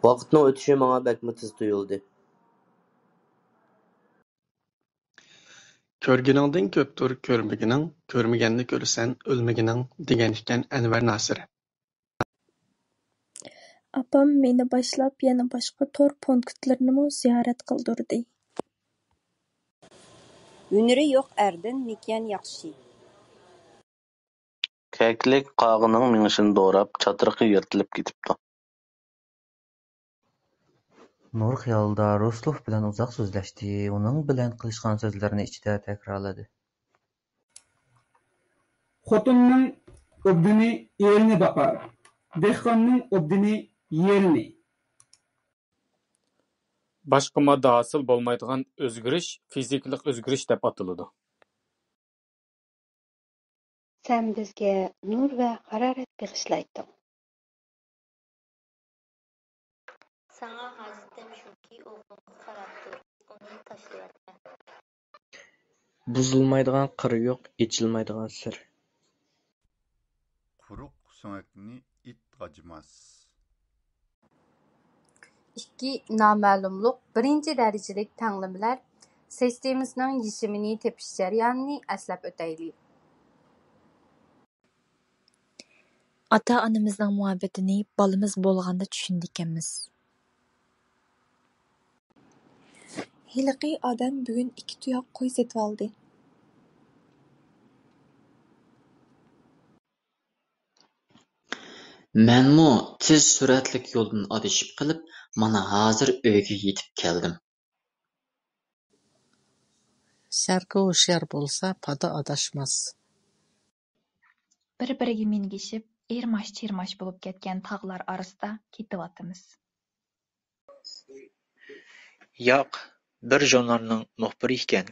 Speaker 36: Vaqtning o'tishi menga bakmi tez tuyuldi.
Speaker 25: Ko'rganingdan ko'pdir ko'rmagining, ko'rmaganni ko'rsan o'lmagining degan ekan Anvar Nasir.
Speaker 22: Apam meni boshlab yana boshqa tor punktlarni ziyorat qildirdi.
Speaker 37: Hüneri yo'q erdan mekan yaxshi.
Speaker 21: Keklik qog'ining minishini do'rab, chatirqi yirtilib ketibdi.
Speaker 38: Nur xiyolida Ruslov bilan uzoq so'zlashdi. Uning bilan qilishgan so'zlarini ichida takrorladi.
Speaker 40: Xotinning obdini elini boqar. Dehqonning obdini yerini.
Speaker 5: Boshqa modda hosil bo'lmaydigan o'zgarish fizikalik o'zgarish deb ataladi.
Speaker 22: Sen bizga nur va harorat bag'ishlayding.
Speaker 12: Sana hazitim shuki o'g'limga qarab tur, uni tashlayapman.
Speaker 36: Buzulmaydigan qir yo'q, yechilmaydigan sir.
Speaker 41: Quruq so'ngakni it g'ajimas.
Speaker 1: İkki naməlumluq birinci dərəcəlik tənglimələr sistemasining yeshimini tepish jarayonini əslab o'taylik.
Speaker 2: Ata-onamizning muhabbatini bolamiz bo'lganda tushundikanmiz.
Speaker 3: Hiliqi odam bugun 2 tuyoq qo'y setib oldi.
Speaker 4: Mənmu tez sürətlik yo'ldan adashib qilib, mana hozir uyga yetib keldim.
Speaker 8: Sharqi hushyor bo'lsa, pada adashmas.
Speaker 6: Bir-biriga mingishib, ermash-chermash bo'lib ketgan tog'lar orasida ketyapmiz.
Speaker 7: Yo'q, bir jurnalning muxbiri ekan.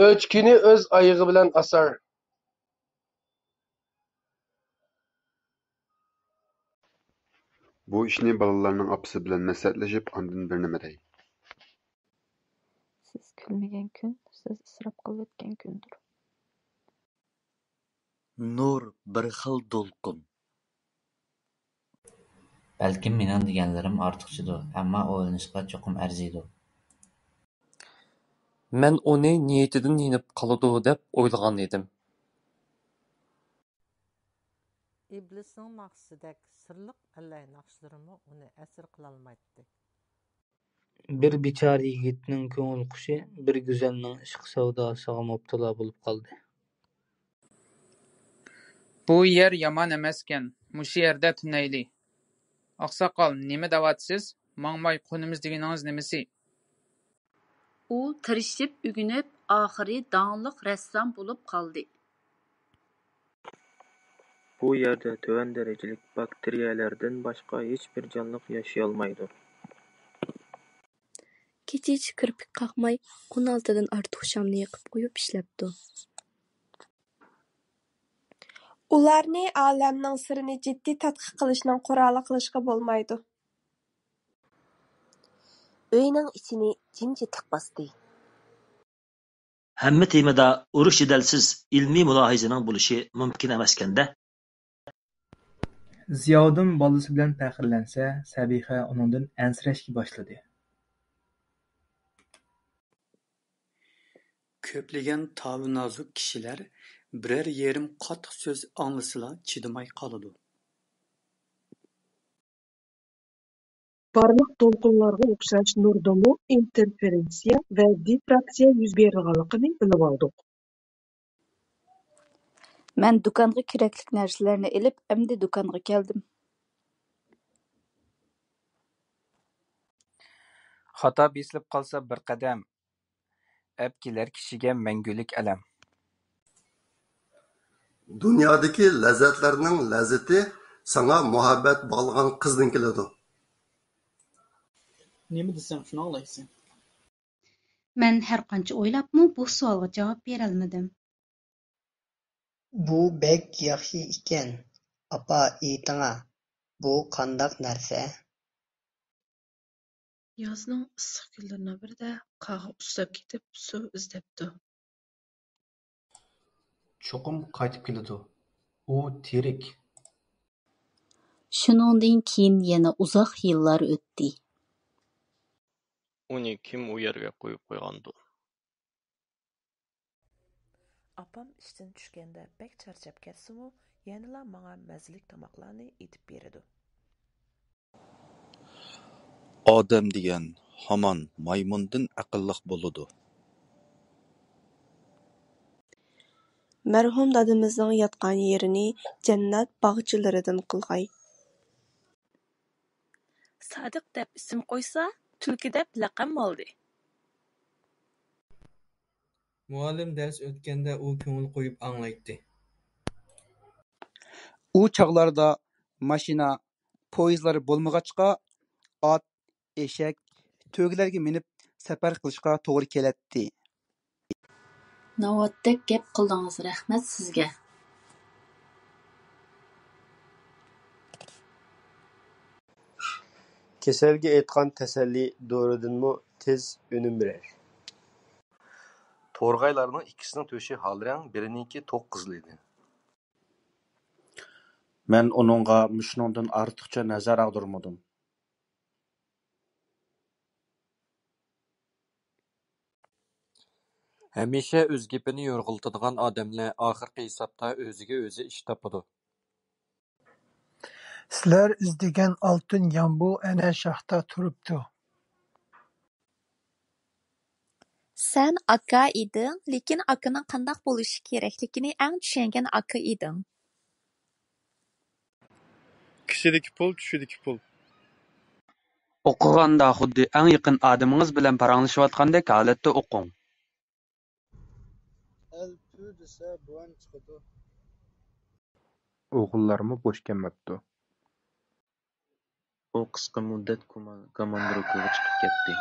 Speaker 9: O'chkini o'z oyog'i bilan osar.
Speaker 10: Bu ishni bolalarning opasi bilan maslahatlashib, ondan bir nima dey.
Speaker 2: Siz kulmagan kun, siz isrof qilayotgan kundir.
Speaker 19: Nur bir xil to'lqin.
Speaker 11: Balkim mening deganlarim ortiqchadir, ammo o'ylanishga cho'qim arziydi.
Speaker 13: Men uni niyatidan yenib qoladi deb o'ylagan edim.
Speaker 8: İblisning naqshidek sirliq allay naqshlarimi uni asir qilolmaydi.
Speaker 14: Bir bichora yigitning ko'ngil qushi bir go'zalning ishq savdosiga mubtalo bo'lib qoldi.
Speaker 15: Bu yer yomon emaskan, mushu yerda tunayli. Oqsoqol, nima da'vatsiz? Mangmay qunimiz deganingiz nimasi?
Speaker 32: U tirishib o'ginib, oxiri donglik rassom bo'lib qoldi.
Speaker 21: Bu yerda tuvan darajalik bakteriyalardan boshqa hech bir jonliq yashayolmaydi.
Speaker 2: Kecha kirpik qaqmay 16 dan ortiq shamni yoqib qo'yib ishlabdi.
Speaker 3: Ularni olamning sirini jiddiy tadqiq qilishning quroli qilishga bo'lmaydi.
Speaker 2: Uyning ichini jimjitlik bosdi.
Speaker 16: Hamma temada urush jadalsiz ilmiy mulohazaning bo'lishi mumkin emaskanda.
Speaker 31: Ziyodim bolasi bilan faxrlansa, Sabiha uningdan ansirashga boshladi.
Speaker 17: Köplegen tavi-nazuk kishilar birer yerim qattiq so'z anglasila chidamay qoladi.
Speaker 18: Barliq to'lqinlarga o'xshash nurdami interferensiya va diffraksiya yuz berganligini bilib oldik.
Speaker 32: Men do'konga kerakli narsalarni olib, endi do'konga keldim.
Speaker 35: Xato besilib qolsa bir qadam, ap kelar kishiga mangulik alam.
Speaker 20: Dunyodagi lazzatlarning lazzati sana muhabbat bog'lagan qizdan keladi.
Speaker 18: Nima desam shuni anglaysan.
Speaker 23: Men har qancha o'ylabmi bu savolga javob bera olmadim.
Speaker 29: Bu bek yaxshi ekan. Apa ayting'a, bu qandaq narsa?
Speaker 33: Yozning issiq kunlaridan birida qag'i ushlab ketib suv izlabdi.
Speaker 31: Cho'qim qaytib keladi. U tirik.
Speaker 32: Shuningdan keyin yana uzoq yillar o'tdi.
Speaker 21: Uni kim u yerga qo'yib qo'ygandi?
Speaker 26: Apam ishdan tushganda bek charchab ketsa-mu, yanala menga mazalik tomoqlarni etib beradi.
Speaker 28: Odam degan hamon maymundan aqlliq bo'ladi.
Speaker 2: Marhum dadamizning yotgan yerini jannat bog'chilaridan qilg'ay.
Speaker 32: Sodiq deb ism qo'ysa, tulki deb laqab oldi.
Speaker 31: Muallim dars o'tganda u ko'ngil qo'yib anglaydi.
Speaker 35: U chog'larda mashina, poyezdlar bo'lmag'achqa, ot, eshak, to'g'larga minib safar qilishga to'g'ri keladi.
Speaker 32: Navbatdek gap qildingiz, rahmat sizga.
Speaker 39: Kasalga aytgan tasalli doridanmi tez unum berar.
Speaker 41: To'rg'aylarning ikkisining to'shi halrang, birininki to'q qizil edi.
Speaker 1: Мен оныңға мүшніңден артықча назар ағдырмадым.
Speaker 13: ھەمىشە ئۆز گېپىنى يورغىلىتىدىغان ئادەملەر ئاخىرقى ھېسابتا ئۆزىگە ئۆزى ئىش تاپىدۇ.
Speaker 4: سىلەر ئىزدىگەن ئالتۇن يامبۇ ئەنە شاختا تۇرۇپتۇ.
Speaker 5: سەن ئاكا ئىدىڭ، لېكىن ئاكىنىڭ قانداق بولۇشى كېرەكلىكىنى ئەڭ چۈشەنگەن ئاكا ئىدىڭ.
Speaker 6: كىشىدىكى پۇل چۈشىدىكى پۇل.
Speaker 7: ئوقۇغاندا خۇددى ئەڭ يېقىن ئادىمىڭىز بىلەن پاراڭلىشىۋاتقاندەك ھالەتتە ئوقۇڭ.
Speaker 39: ئەل پۈ دېسە بۇۋام چىقىدۇ.
Speaker 21: ئوغۇللارمۇ بوش كەلمەپتۇ. ئۇ قىسقا مۇددەت كوماندىركىغا چىقىپ كەتتى.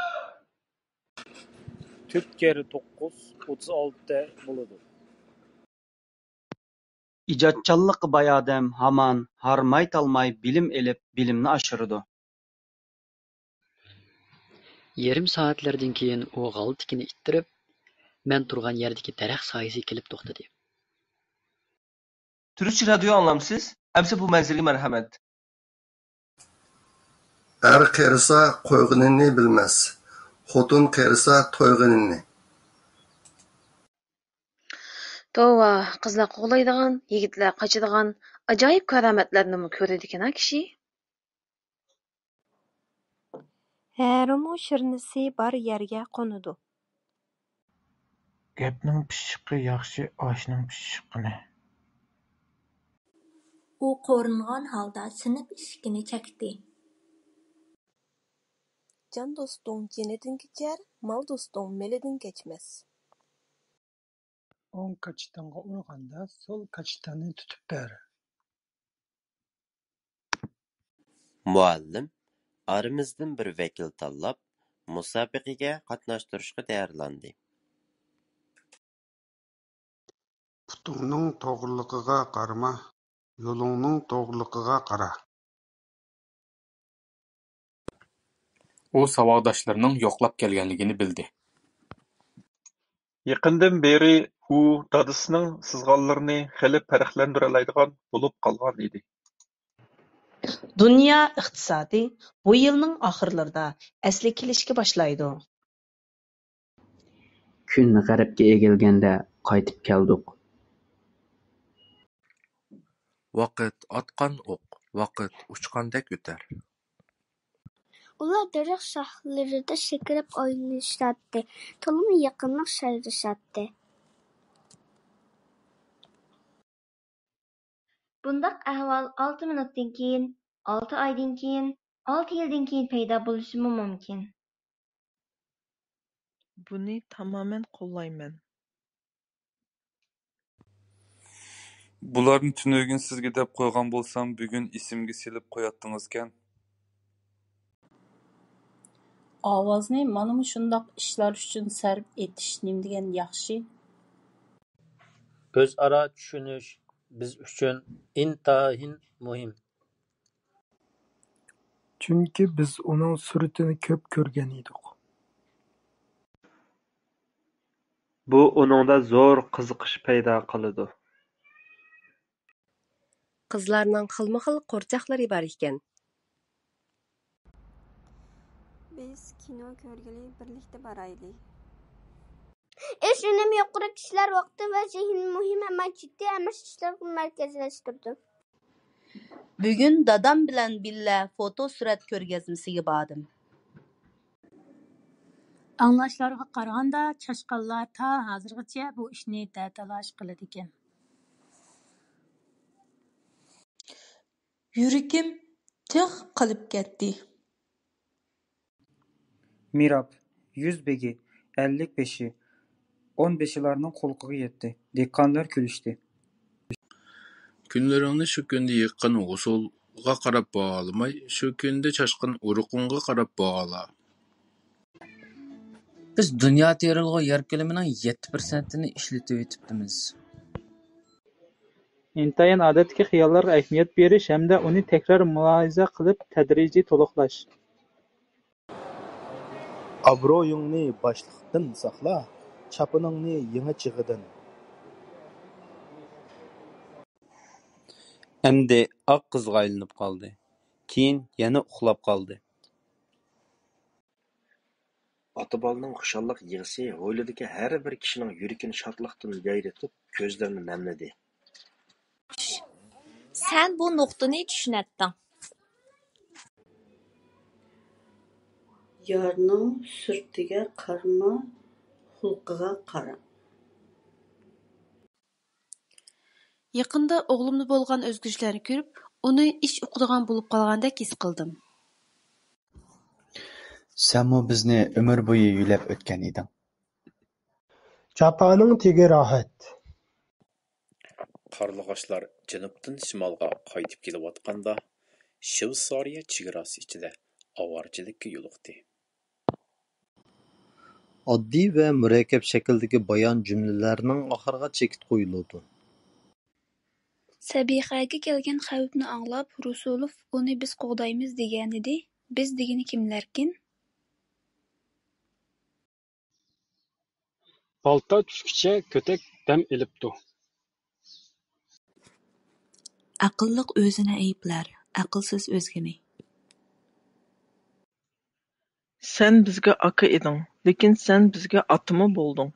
Speaker 9: 4 kere 9 36 بولىدۇ.
Speaker 7: ئىجادچانلىقى باي ئادەم ھامان ھارماي تالماي بىلىم ئېلىپ بىلىمنى ئاشۇرىدۇ.
Speaker 10: يېرىم سائەتلەردىن كېيىن ئۇ غالتىكىنى ئىتتىرىپ، مەن تۇرغان يەردىكى دەرەخ سايىسىگە كېلىپ توختىدى.
Speaker 11: تۈركچە رادىو ئاڭلامسىز؟ ئەمسە بۇ مەنزىرىگە مەرھەمەت.
Speaker 20: ئەر قېرىسا قويغىنىنى بىلمەس، خوتۇن قېرىسا تويغىنىنى.
Speaker 12: توۋا، قىزلار قوغلايدىغان، يىگىتلەر قاچىدىغان ئاجايىپ كارامەتلەرنىمۇ كۆرىدىكەن كىشى.
Speaker 3: ھەرىمۇ شىرنىسى بار يەرگە قونىدۇ.
Speaker 31: گەپنىڭ پىششىقى ياخشى ئاشنىڭ پىششىقىنى.
Speaker 19: ئۇ قورۇنغان ھالدا سىنىپ ئىشىكىنى چەكتى.
Speaker 22: جان دوستۇڭ جېنىدىن كېچەر، مال دوستۇڭ مېلىدىن كەچمەس.
Speaker 31: ئوڭ كاچىتىڭغا ئۇرغاندا سول كاچىتىڭنى تۇتۇپ بەر.
Speaker 24: مۇئەللىم ئارىمىزدىن بىر ۋەكىل تاللاپ مۇسابىقىگە قاتناشتۇرۇشقا تەييارلاندى.
Speaker 25: پۇتۇڭنىڭ توغرىلىقىغا قارىما، يولۇڭنىڭ توغرىلىقىغا قارا.
Speaker 15: ئۇ ساۋاقداشلىرىنىڭ يوقلاپ كەلگەنلىكىنى بىلدى.
Speaker 21: يېقىندىن بېرى ئۇ دادىسىنىڭ سىزغانلىرىنى خېلى پەرقلەندۈرەلەيدىغان بولۇپ قالغان ئىدى.
Speaker 25: دۇنيا ئىقتىسادى بۇ يىلنىڭ ئاخىرلىرىدا ئەسلىگە كېلىشكە باشلايدۇ.
Speaker 10: كۈن غەربكە ئېگىلگەندە قايتىپ كەلدۇق.
Speaker 24: ۋاقىت ئاتقان ئوق، ۋاقىت ئۇچقاندەك ئۆتەر.
Speaker 27: ئۇلار دەرەخ شاخلىرىدا سەكرەپ ئوينىشاتتى، تولىمۇ يېقىملىق سايرىشاتتى.
Speaker 30: بۇنداق ئەھۋال 6 مىنۇتتىن كېيىن، 6 ئايدىن كېيىن، 6 يىلدىن كېيىن پەيدا بولۇشىمۇ مۇمكىن.
Speaker 33: بۇنى تامامەن قوللايمەن.
Speaker 34: بۇلارنى تۈنۈگۈن سىزگە دەپ قويغان بولسام، بۈگۈن ئېسىمگە سېلىپ قوياتتىڭىزكەن.
Speaker 36: ئاۋازنى مانا مۇشۇنداق ئىشلار ئۈچۈن سەرپ ئېتىش نېمىدېگەن ياخشى.
Speaker 14: ئۆزئارا چۈشىنىش بىز ئۈچۈن ئىنتايىن مۇھىم.
Speaker 31: چۈنكى بىز ئۇنىڭ سۈرىتىنى كۆپ كۆرگەن ئىدۇق.
Speaker 21: بۇ ئۇنىڭدا زور قىزىقىش پەيدا قىلىدۇ.
Speaker 22: قىزلارنىڭ خىلمۇ-خىل قورچاقلىرى بار ئىكەن.
Speaker 3: بىز كىنو كۆرگىلى بىرلىكتە بارايلى.
Speaker 27: ئىش ئۈنۈمى يۇقىرى كىشىلەر ۋاقتى ۋە زېھىننى مۇھىم ئەمما جىددىي ئەمەس ئىشلارغا مەركەزلەشتۈرىدۇ.
Speaker 37: بۈگۈن دادام بىلەن بىللە فوتو سۈرەت كۆرگەزمىسىگە باردىم.
Speaker 38: ئاڭلاشلارغا قارىغاندا چاشقانلار تا ھازىرغىچە بۇ ئىشنى دەتالاش قىلىدىكەن.
Speaker 33: يۈرىكىم جىغ قىلىپ كەتتى.
Speaker 35: مىراب 100 بېگى 50 بېشى 10 بېشىلارنىڭ قۇلىقىغا يەتتى. دېھقانلار كۈلۈشتى.
Speaker 24: كۈنلىرىڭنى شۇ كۈندە يېقىن ھوسۇلغا قاراپ باھالىماي، شۇ كۈندە چاشقان ئۇرۇقۇڭغا قاراپ باھالا.
Speaker 40: بىز دۇنيا تېرىلغۇ يەر كۆلىمىنىڭ 7%نى ئىشلىتىۋېتىپتىمىز.
Speaker 35: ئىنتايىن ئادەتتىكى خىياللارغا ئەھمىيەت بېرىش ھەمدە ئۇنى تەكرار مۇلاھىزە قىلىپ تەدرىجىي تولۇقلاش.
Speaker 39: ئابرۇيۇڭنى باشلىقتىن ساقلا، چاپىنىڭنى يېڭى چىغىدىن.
Speaker 35: ئەمدى
Speaker 1: Ақ қызға айленіп қалды. Кейін yana uxlab қалды.
Speaker 2: Ата балының xuşalliq yig'isi hovlidagi har bir kishining yurakini shodlikdan yayratib, ko'zlarini namladi.
Speaker 4: Sen bu nuqtani tushunatding.
Speaker 25: Yarning surtiga qarama, xulqiga qara.
Speaker 5: Yaqında o'g'limda bo'lgan o'zgarishlarni ko'rib, uni ish o'qiydigan bo'lib qolgandek his qildim.
Speaker 6: Senmi bizni ömür bo'yi yo'lab o'tgan eding.
Speaker 39: Japaning tegi rohat.
Speaker 24: Qarlag'ochlar janubdan shimolga qaytib kelayotganda, Shveysariya chegarasi ichida ovorchilikka yo'liqdi.
Speaker 39: Oddiy va murakkab shakldagi bayon jumlalarning oxiriga chekit qo'yiladi.
Speaker 7: Sabixaga kelgan xavfni anglab, Rusulov uni biz qo'g'daymiz degan edi. Biz degani kimlarkin?
Speaker 8: Balta tushguncha ko'tak dam ilibdi.
Speaker 9: Aqlliq o'zini ayblar, aqlsiz o'zgani.
Speaker 33: Sen bizga aka eding, lekin sen bizga atımı bo'lding.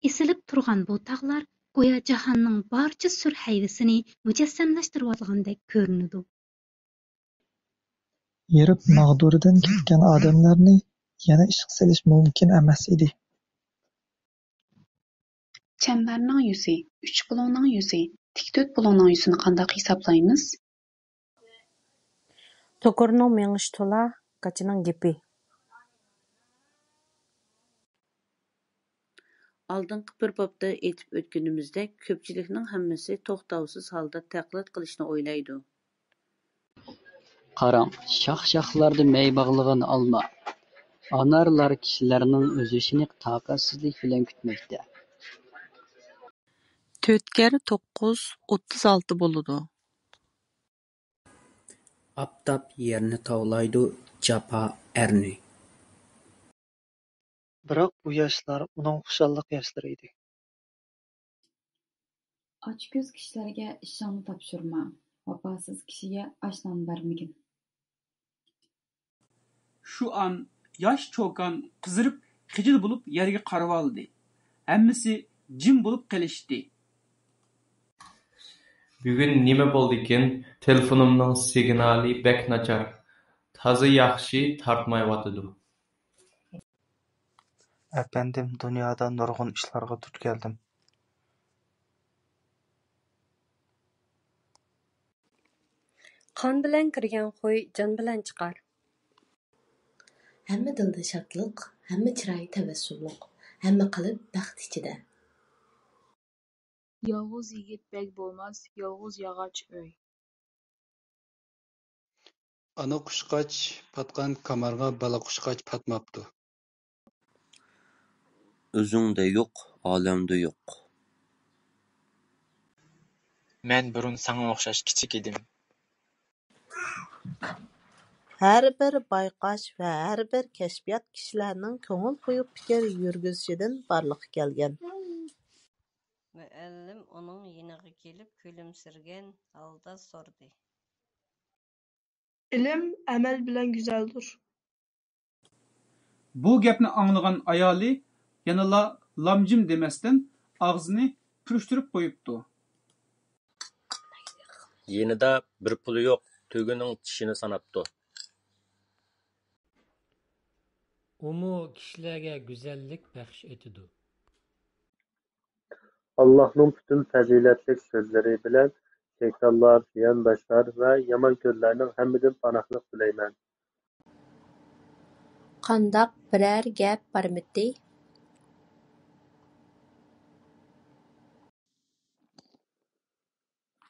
Speaker 38: Esilib turgan bu tog'lar go'yo jahonning barcha sur hayvasini mujassamlashtirayotgandek ko'rinadi.
Speaker 11: Yerib mag'duridan ketgan odamlarni yana ishga solish mumkin emas edi.
Speaker 12: Çemberning yüzü, üç bulunning yüzü, tik to'rt bulunning yüzini qanday hisoblaymiz?
Speaker 13: To'kurning mengish to'la, qachining gepi.
Speaker 25: Алдыңғы bir bobda aytib o'tganimizdek, ko'pchilikning hammasi to'xtovsiz holda taqlid qilishni o'ylaydi.
Speaker 10: Qarang, shox-shoxlarda may bog'lagan olma. Anarlar kishilarning o'zishini taqatsizlik bilan kutmoqda.
Speaker 33: 4 kere 9, 36 boludu.
Speaker 40: Aptap yerni tovlaydi, japa erni.
Speaker 11: Biroq bu yoshlar uning xushalliq yoshlari edi.
Speaker 16: Açgöz kişilerge işanı tapşırma, vafasız kişiye aşnan vermegin.
Speaker 15: Şu an yaş çokan qızırıp xijil bulup yerge qarıvaldı. Hemmisi jim bulup qilishdi.
Speaker 17: Bugun nima bo'ldikin, telefonimning signali bek nachar. Tazi yaxshi tartmayotidi.
Speaker 35: Efendim, dünyada nurg'un ishlarga duch keldim.
Speaker 18: Qon bilan kirgan qo'y jon bilan chiqar.
Speaker 20: Hamma dilda shodlik, hamma chiroy tabassumliq, hamma qalb baxt ichida.
Speaker 16: Yolg'iz yigit bek bo'lmas, yolg'iz yog'och uy.
Speaker 31: Ana qushqoch patgan kamarga bala qushqoch patmapti.
Speaker 1: O'zingda yo'q, olamda yo'q.
Speaker 23: Men burun sana o'xshash kichik edim.
Speaker 26: Her bir bayqaş ve her bir keşfiyat kişilerinin ko'ngil qo'yib fikir yurgizishidan barliqqa kelgan.
Speaker 28: Muallim uning yeniga kelib kulimsirgan holda so'radi.
Speaker 3: Ilm amel bilan güzeldir.
Speaker 15: Bu gapni anglagan ayoli yanala lamjim demasdan og'zini purishtirib qo'yibdi.
Speaker 1: Yenida bir puli yo'q, tugining tishini sanabdi.
Speaker 29: Umu kishilarga go'zallik baxsh etadi.
Speaker 39: Allohning butun fazilatli so'zlari bilan shaytonlar, ziyonkashlar va yomonko'rlarning hammadan panohlik tilayman.
Speaker 26: Qandaq birər gap barmidi?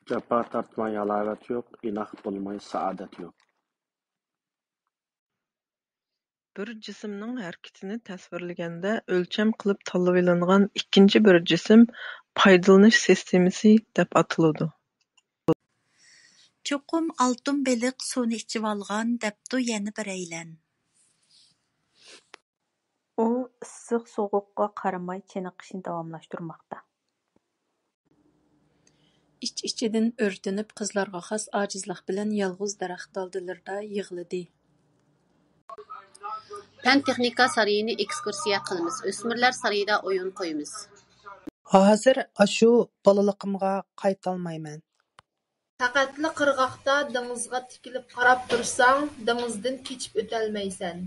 Speaker 1: Japa tartmay halovat yo'q, inoq bo'lmay saodat yo'q.
Speaker 33: Bir cismning harakatini tasvirlaganda o'lcham qilib tanlavilingan ikkinchi bir cism paydalanish sistemasi deb ataladi.
Speaker 25: Cho'qim oltin beliq suvni ichib olgan debdi yana biraylan.
Speaker 13: U issiq sovuqqa qaramay chiniqishni davomlashtirmoqda. Ich
Speaker 2: ئىچىدىن ئۆرتىنىپ قىزلارغا خاس ئاجىزلىق بىلەن يالغۇز دەرەخ دالدىلىرىدا يىغلىدى.
Speaker 20: پەن تېخنىكا سارىيىنى ئېكسكۇرسىيە قىلىمىز. ئۆسمۈرلەر سارىيىدا ئويۇن قويىمىز.
Speaker 4: ھازىر ئاشۇ بالىلىقىمغا قايتالمايمەن.
Speaker 5: پەقەتلا قىرغاقتا دېڭىزغا تىكىلىپ قاراپ تۇرساڭ، دېڭىزدىن كېچىپ ئۆتەلمەيسەن.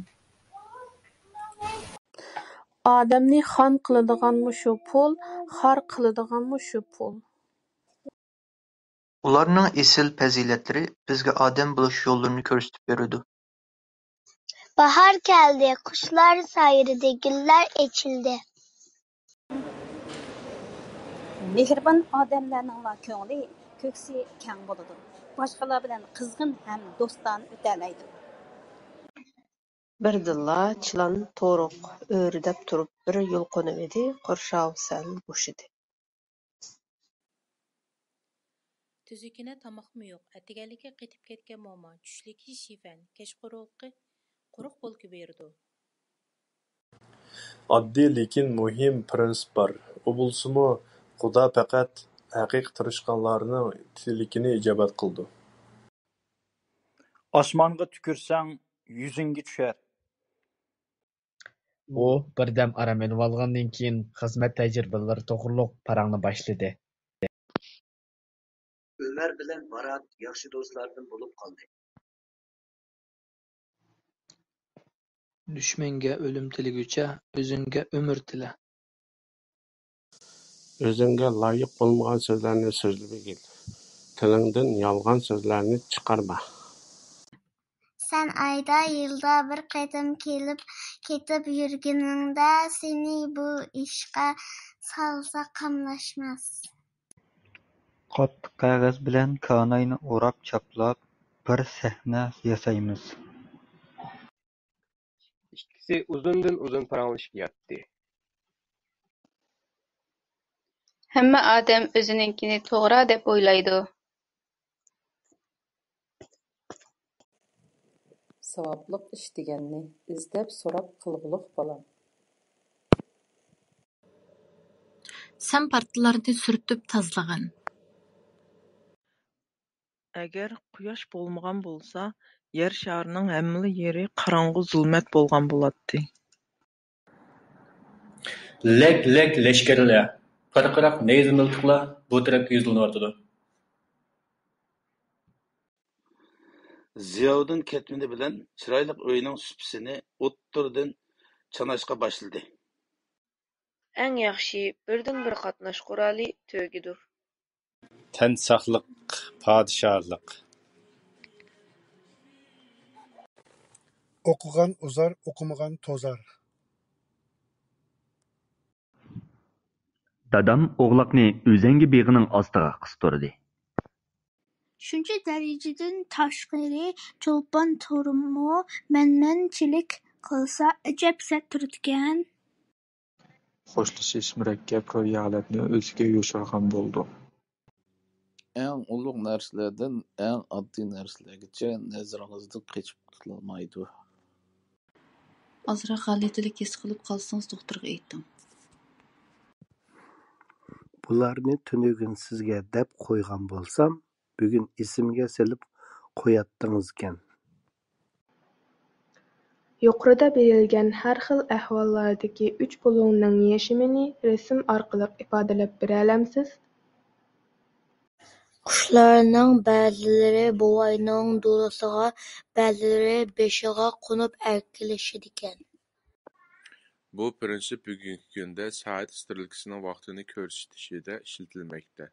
Speaker 6: ئادەمنى خان قىلىدىغانمۇ شۇ پۇل، خار قىلىدىغانمۇ شۇ پۇل.
Speaker 7: ئۇلارنىڭ ئېسىل پەزىلەتلىرى بىزگە ئادەم بولۇش يوللىرىنى كۆرسىتىپ بېرىدۇ.
Speaker 8: Bahar geldi, kuşlar sayrıdı, güller açıldı.
Speaker 9: Mehribon odamlarning ko'ngli, ko'ksi keng bo'ladi. Boshqalar bilan qizg'in ham do'stona o'talaydi.
Speaker 12: Birdilla chilan to'riq o'rdab turib bir yo'l qo'nib edi, qurshav sal bo'shidi.
Speaker 14: Tüzükine tamakmı yok, etigelike qetip ketken mama, çüşleki şifen, keşquruqi quruq bol küberdi.
Speaker 19: Oddiy lekin muhim prinsip bor. U bo'lsa-mu, Xudo faqat haqiqiy tirishqanlarning tilakini ijobat qildi.
Speaker 35: Osmonga tükürsang, yuzingga tushar.
Speaker 21: U birdam aram elib olgandan keyin xizmat tajribalari to'g'riliq parangni boshladi.
Speaker 22: Ömer bilan Marat yaxshi do'stlardan bo'lib qoldi.
Speaker 24: Düşmanga o'lim tilaguncha, o'zingga umr tila.
Speaker 1: O'zingga loyiq bo'lmagan so'zlarni so'zlamagil. Tilingdan yolg'on so'zlarni chiqarma.
Speaker 8: Sen ayda yılda bir qatim kelib ketib yurganingda seni bu ishqa salsa qamlashmas.
Speaker 27: Qattiq qog'oz bilan konayni o'rab chaplab bir sahna yasaymiz.
Speaker 30: İkisi uzundan uzun paranglashib yotdi.
Speaker 32: Hamma odam o'zininkini to'g'ri deb o'ylaydi.
Speaker 13: Savoblik ish deganni izlab so'rab qilg'uliq bolam.
Speaker 2: Sen partilarni sürtüp tazlagın.
Speaker 33: Agar quyosh bo'lmagan bo'lsa, yer sharining hamma yeri qorong'u zulmat bo'lgan bo'ladi.
Speaker 34: Lek leşkerler. Qirqiroq neyzi miltiqlar bu tarafga yuzlanyotdi.
Speaker 36: Ziyovuddin ketmini bilan chiroyli uyning supisini o'ttirdan chanashqa boshladi.
Speaker 27: Eng yaxshi birdan-bir qatnash quroli to'gidir.
Speaker 36: Tan saqliq, podshohlik.
Speaker 37: O'qigan uzar, o'qimagan tozar.
Speaker 38: Dadam o'g'loqni o'zangi beg'ining ostiga qistirdi.
Speaker 8: Shuncha darajadan tashqari cho'lpon turmu menmanchilik qilsa ajab sat turadigan.
Speaker 41: Xo'shlashish murakkab holatni o'ziga yo'shirgan bo'ldi.
Speaker 42: Eng ulug' narsalardan eng oddiy narsalargacha nazaringizdan qochib qutulmaydi.
Speaker 43: Azroq g'alatilik his qilib qolsangiz doktorga ayting.
Speaker 44: Bularni tunugun sizga deb qo'ygan bo'lsam, bugun esimga selib qo'yatdingizkan.
Speaker 45: Yuqorida berilgan har xil ahvollardagi uch bo'lingning yashimini rasm orqali ifodalab bera olamsiz?
Speaker 8: Qushlarning ba'zilari buvayning do'lasiga, ba'zilari beshiga qo'nib erkalashadigan.
Speaker 46: Bu prinsip bugungi kunda soat strelkasining vaqtini ko'rsatishida ishlatilmoqda.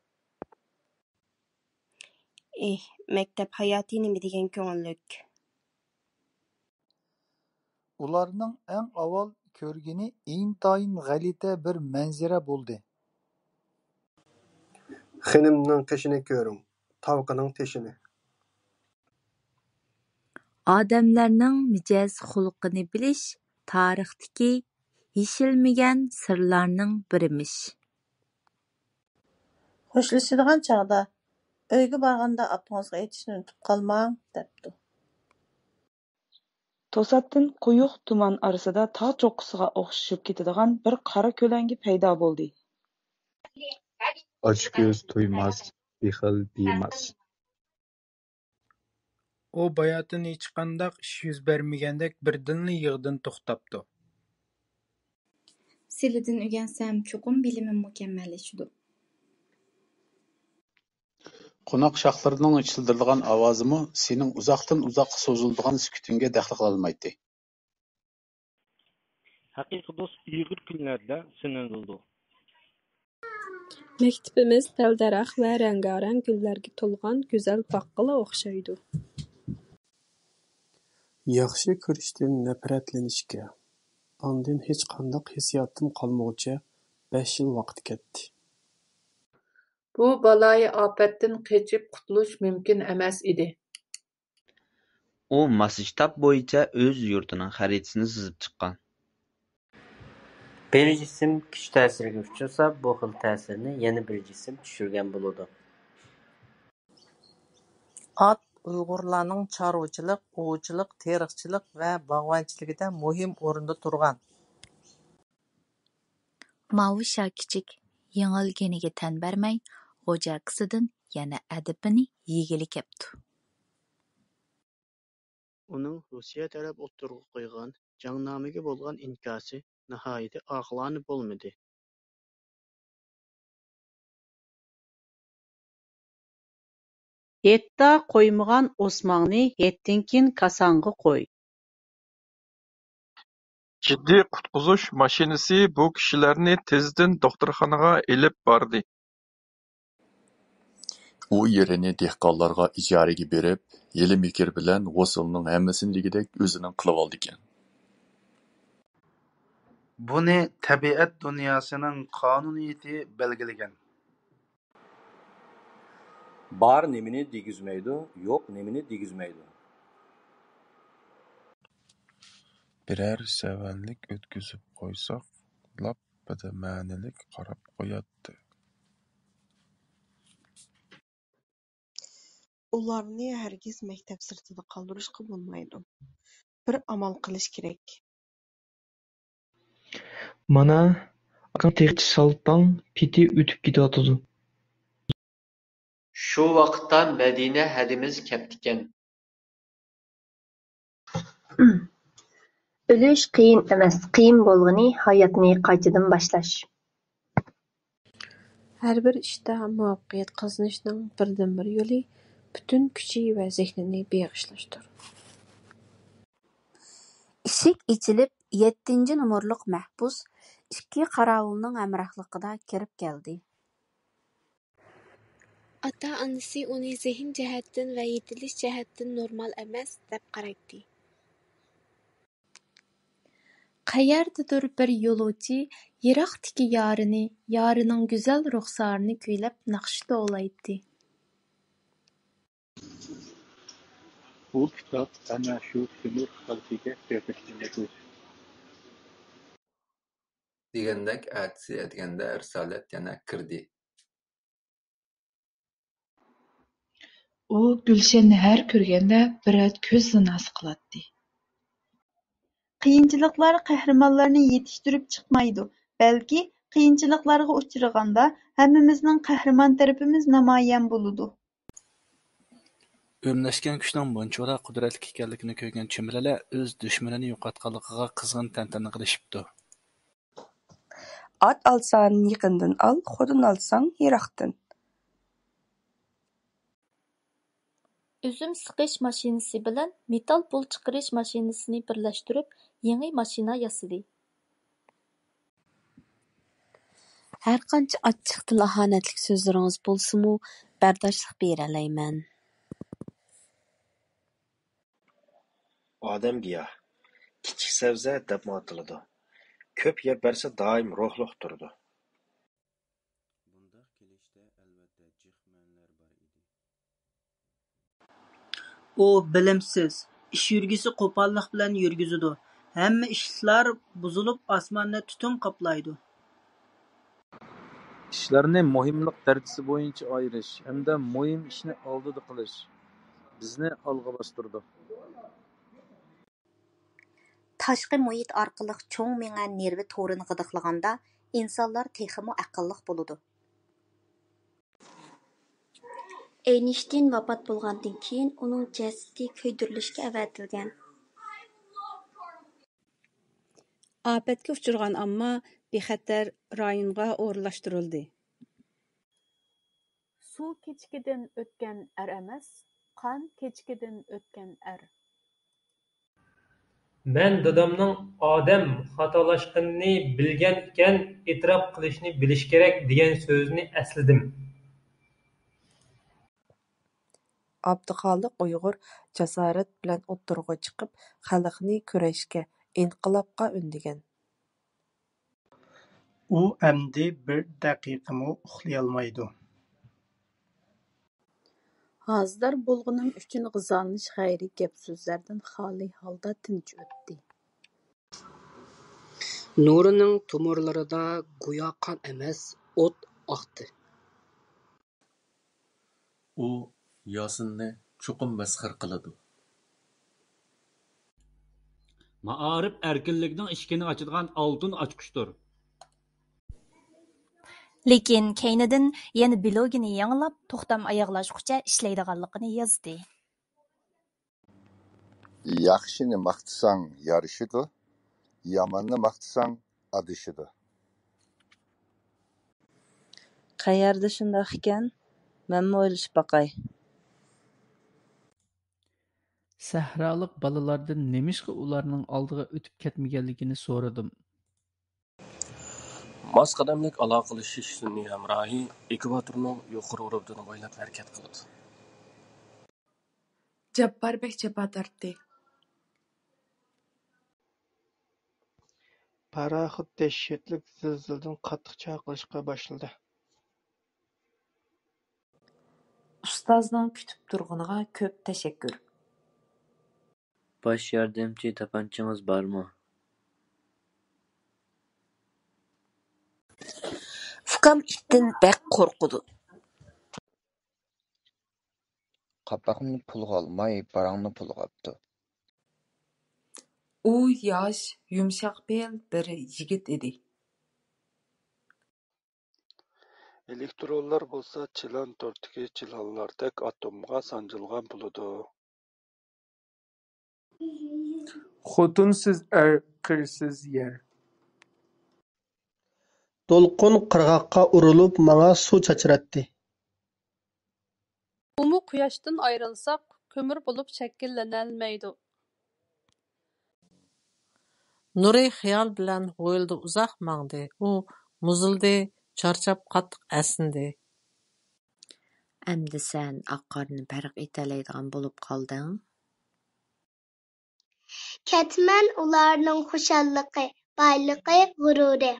Speaker 13: Maktab hayoti nima degan ko'ngillik.
Speaker 47: Ularning eng avval ko'rgani intayin g'alati bir manzara bo'ldi.
Speaker 48: Xinimning qishini ko'ring, tavqining teshini.
Speaker 49: Odamlarning mijoz xulqini bilish tarixdagi yeshilmagan sirlarning birimish.
Speaker 26: Xo'shlashadigan chog'da uyga borganda apangizga aytishni unutib qolmang, debdi.
Speaker 50: To'satdan quyuq tuman orasida tog' cho'qqisiga o'xshashib ketadigan bir qora ko'langi paydo bo'ldi.
Speaker 41: Ochko'z to'ymas,
Speaker 1: بېخىل بىماس.
Speaker 47: ئۇ باياتىن ھېچقانداق ئىش يۈز بەرمىگەندەك بىردىنلا يىغىدىن توختاپتۇ.
Speaker 43: سىلىدىن ئۆگەنسەم چوقۇم بىلىمىم مۇكەممەللىشىدۇ.
Speaker 3: قوناق شاخلىرىنىڭ چىلدىرىدىغان ئاۋازىمۇ سېنىڭ ئۇزاقتىن ئۇزاققا سوزۇلىدىغان سۈكۈتۈڭگە دەخلى قىلالمايتتى.
Speaker 4: ھەقىقىي دوست ئېغىر كۈنلەردە سىنىلىدۇ.
Speaker 5: مەكتىپىمىز دەل-دەرەخ ۋە رەڭگارەڭ گۈللەرگە تولغان گۈزەل باغقىلا ئوخشايدۇ.
Speaker 6: ياخشى كۆرۈشتىن نەپرەتلىنىشكە، ئاندىن ھېچقانداق ھېسسىياتتىن قالمىغۇچە 5 يىل ۋاقىت كەتتى.
Speaker 7: بۇ بالايى ئاپەتتىن قېچىپ قۇتۇلۇش مۇمكىن ئەمەس ئىدى.
Speaker 9: ئۇ ماسشتاب بويىچە ئۆز يۇرتىنىڭ خەرىتىسىنى سىزىپ چىققان.
Speaker 10: بىر جىسىم كۈچ تەسىرىگە ئۇچرىسا، بۇ خىل تەسىرنى يەنە بىر جىسىم چۈشۈرگەن بولىدۇ.
Speaker 26: ئات ئۇيغۇرلارنىڭ چارۋىچىلىق، ئوۋچىلىق، تېرىقچىلىق ۋە باغۋەنچىلىكىدە مۇھىم ئورۇندا تۇرغان.
Speaker 49: ماۋۇ شا كىچىك يېڭىلگىنىگە تەن بەرمەي، غوجاكىسىدىن يەنە ئەدىپىنى يېگىلى كەپتۇ.
Speaker 11: ئۇنىڭ رۇسىيە تەرەپ ئوتتۇرىغا قويغان جەڭنامىگە بولغان ئىنكاسى ناھايىتى ئاقىلانە بولمىدى.
Speaker 26: ھېيتتا قويمىغان ئوسماڭنى ھېيتتىن كېيىن كاساڭغا قوي.
Speaker 41: جىددىي قۇتقۇزۇش ماشىنىسى بۇ كىشىلەرنى تېزدىن دوختۇرخانىغا ئېلىپ باردى.
Speaker 12: ئۇ يېرىنى دېھقانلارغا ئىجارىگە بېرىپ، ھىيلە-مىكىر بىلەن ھوسۇلنىڭ ھەممىسىنى دېگۈدەك ئۆزىنىڭ قىلىۋالىدىكەن.
Speaker 47: بۇنى تەبىئەت دۇنياسىنىڭ قانۇنىيىتى بەلگىلىگەن.
Speaker 14: بار نېمىنى دېگۈزمەيدۇ، يوق نېمىنى دېگۈزمەيدۇ.
Speaker 46: بىرەر سەۋەنلىك ئۆتكۈزۈپ قويساق، لاپپىدە مەنىلىك قاراپ قوياتتى.
Speaker 15: ئۇلارنى ھەرگىز مەكتەپ سىرتىدا قالدۇرۇشقا بولمايدۇ. بىر ئامال قىلىش كېرەك.
Speaker 16: مانا ئاكاڭ تېخىچە سالپاڭ پېتى ئۆتۈپ كېتىۋاتىدۇ.
Speaker 17: شۇ ۋاقىتتا مەدىنە ھەدىمىز كەپتىكەن.
Speaker 18: ئۆلۈش قىيىن ئەمەس، قىيىن بولغىنى ھاياتنى قايتىدىن باشلاش.
Speaker 2: ھەر بىر ئىشتا مۇۋەپپەقىيەت قازىنىشنىڭ بىردىنبىر يولى پۈتۈن كۈچى ۋە زېھنىنى بېغىشلاشتۇر.
Speaker 49: ئىشىك ئېچىلىپ 7 نومۇرلۇق مەھبۇس 2 قاراۋۇلنىڭ ھەمراھلىقىدا كىرىپ كەلدى.
Speaker 19: ئاتا-ئانىسى ئۇنى زېھىن جەھەتتىن ۋە يېتىلىش جەھەتتىن نورمال ئەمەس دەپ قارايتتى.
Speaker 49: قەيەردىدۇر بىر يولۇچى يىراقتىكى يارىنى، يارىنىڭ گۈزەل رۇخسارىنى كۈيلەپ ناخشا توۋلايتتى.
Speaker 41: بۇ كىتاب ئەنە شۇ تۆمۈر خەلىتىگە بېغىشلىنىدۇ.
Speaker 20: دېگەندەك ئەتىسى ئەتىگەندە رىسالەت يەنە كىردى.
Speaker 43: ئۇ گۈلشەننى ھەر كۆرگەندە بىر رەت كۆز زىناسى قىلاتتى.
Speaker 21: قىيىنچىلىقلار قەھرىمانلارنى يېتىشتۈرۈپ چىقمايدۇ، بەلكى قىيىنچىلىقلارغا ئۇچرىغاندا ھەممىمىزنىڭ قەھرىمان تەرىپىمىز نامايان بولىدۇ.
Speaker 47: ئۆملەشكەن كۈچنىڭ بۇنچىۋالا قۇدرەتلىك ئىكەنلىكىنى كۆرگەن چۈمۈلىلەر ئۆز دۈشمىنىنى يوقاتقانلىقىغا قىزغىن تەنتەنە قىلىشىپتۇ.
Speaker 22: ئات ئالساڭ يېقىندىن ئال، خوتۇن ئالساڭ يىراقتىن.
Speaker 49: ئۈزۈم سىقىش ماشىنىسى بىلەن مېتال پۇل چىقىرىش ماشىنىسىنى بىرلەشتۈرۈپ يېڭى ماشىنا ياسىدى. ھەرقانچە ئاچچىق تىل ئاھانەتلىك سۆزلىرىڭىز بولسىمۇ بەرداشلىق بېرەلەيمەن.
Speaker 23: ئادەم گىياھ، كىچىك سەۋزە دەپمۇ ئاتىلىدۇ. كۆپ يەپ بەرسە دائىم روھلۇق تۇرىدۇ.
Speaker 24: ئۇ بىلىمسىز، ئىش يۈرگۈسى قوپاللىق بىلەن يۈرگۈزىدۇ. ھەممە ئىشلار بۇزۇلۇپ ئاسماننى تۈتۈن قاپلايدۇ.
Speaker 41: ئىشلارنى مۇھىملىق دەرىجىسى بويىچە ئايرىش ھەمدە مۇھىم ئىشنى ئالدىدا قىلىش بىزنى ئالغا باستۇرىدۇ.
Speaker 49: تاشقى مۇھىت ئارقىلىق چوڭ مېڭە نېرۋا تورىنى غىدىقلىغاندا ئىنسانلار تېخىمۇ ئەقىللىق بولىدۇ.
Speaker 1: ئەينىشتىين ۋاپات بولغاندىن كېيىن ئۇنىڭ جەسىتى كۆيدۈرۈلۈشكە ئەۋەتىلگەن.
Speaker 49: ئاپەتكە ئۇچرىغان ئامما بىخەتەر رايونغا ئورۇنلاشتۇرۇلدى.
Speaker 3: سۇ كېچىكىدىن ئۆتكەن ئەر ئەمەس، قان كېچىكىدىن ئۆتكەن ئەر.
Speaker 4: مەن دادامنىڭ ئادەم خاتالاشقىنىنى بىلگەن ئىكەن، ئېتىراپ قىلىشنى بىلىش كېرەك دېگەن سۆزىنى ئەسلىدىم.
Speaker 5: ئابدۇخالىق ئۇيغۇر جاسارەت بىلەن ئوتتۇرىغا چىقىپ، خەلقنى كۈرەشكە، ئىنقىلابقا ئۈندىگەن.
Speaker 6: ئۇ ئەمدى بىر دەقىقىمۇ ئۇخلىيالمايدۇ.
Speaker 26: ھازىدار بولغىنىم ئۈچۈن غىزالىنىش غەيرىي گەپ-سۆزلەردىن خالىي ھالدا تىنچ ئۆتتى.
Speaker 7: نۇرىنىڭ تومۇرلىرىدا گويا قان ئەمەس، ئوت ئاقتى.
Speaker 12: ئۇ ياسىننى چوقۇم مەسخىرە قىلىدۇ.
Speaker 8: مائارىپ ئەركىنلىكنىڭ ئىشىكىنى ئاچىدىغان ئالتۇن ئاچقۇچتۇر.
Speaker 49: لېكىن كەينىدىن يەنە بىلوگىنى يېڭىلاپ، توختام ئاياغلاشقۇچە ئىشلەيدىغانلىقىنى يازدى.
Speaker 9: ياخشىنى ماختىساڭ يارىشىدۇ، ياماننى ماختىساڭ ئادىشىدۇ.
Speaker 5: قەيەردە شۇنداق ئىكەن؟ مەنمۇ ئويلىشىپ باقاي.
Speaker 10: سەھرالىق بالىلاردىن نېمىشقا ئۇلارنىڭ ئالدىغا ئۆتۈپ كەتمىگەنلىكىنى سورىدىم.
Speaker 14: ماس قەدەملىك ئالاقىلىشىش سۈنئىي ھەمراھى ئېكۋاتورنىڭ يۇقىرى ئۇرۇبىدىن بويلاپ ھەرىكەت قىلىدۇ.
Speaker 21: جاپپار بەك جاپا تارتتى.
Speaker 6: پاراخوت دەھشەتلىك زىلزىلىدىن قاتتىق چاقىرىشقا باشلىدى.
Speaker 5: ئۇستازنىڭ كۈتۈپ تۇرغىنىغا كۆپ تەشەككۈر.
Speaker 13: باش ياردەمچى تاپانچىڭىز بارمۇ؟
Speaker 5: ئۇكام ئىتتىن بەك قورقىدۇ.
Speaker 25: قاپاقنى پۇلغا ئالماي، باراڭنى پۇلغا ئاپتۇ.
Speaker 5: ئۇ ياش، يۇمشاق پېئىل بىر يىگىت ئىدى.
Speaker 23: ئېلېكترونلار بولسا چىلان تورتىدىكى چىلانلاردەك ئاتومغا سانجىلغان بولىدۇ.
Speaker 27: خوتۇنسىز ئەر، قىرسىز يەر.
Speaker 6: دولقۇن قىرغاققا ئۇرۇلۇپ ماڭا سۇ چاچراتتى.
Speaker 28: ئۇمۇ قۇياشتىن ئايرىلساق، كۆمۈر بولۇپ شەكىللىنەلمەيدۇ.
Speaker 26: نۇرى خىيال بىلەن ھويلىدا ئۇزاق ماڭدى. ئۇ مۇزۇلدى، چارچاپ قاتتىق ئەسنىدى.
Speaker 5: ئەمدى سەن ئاق قارنى پەرق ئېتەلەيدىغان بولۇپ قالدىڭ.
Speaker 1: كەتمەن ئۇلارنىڭ خۇشاللىقى، بايلىقى، غۇرۇرى.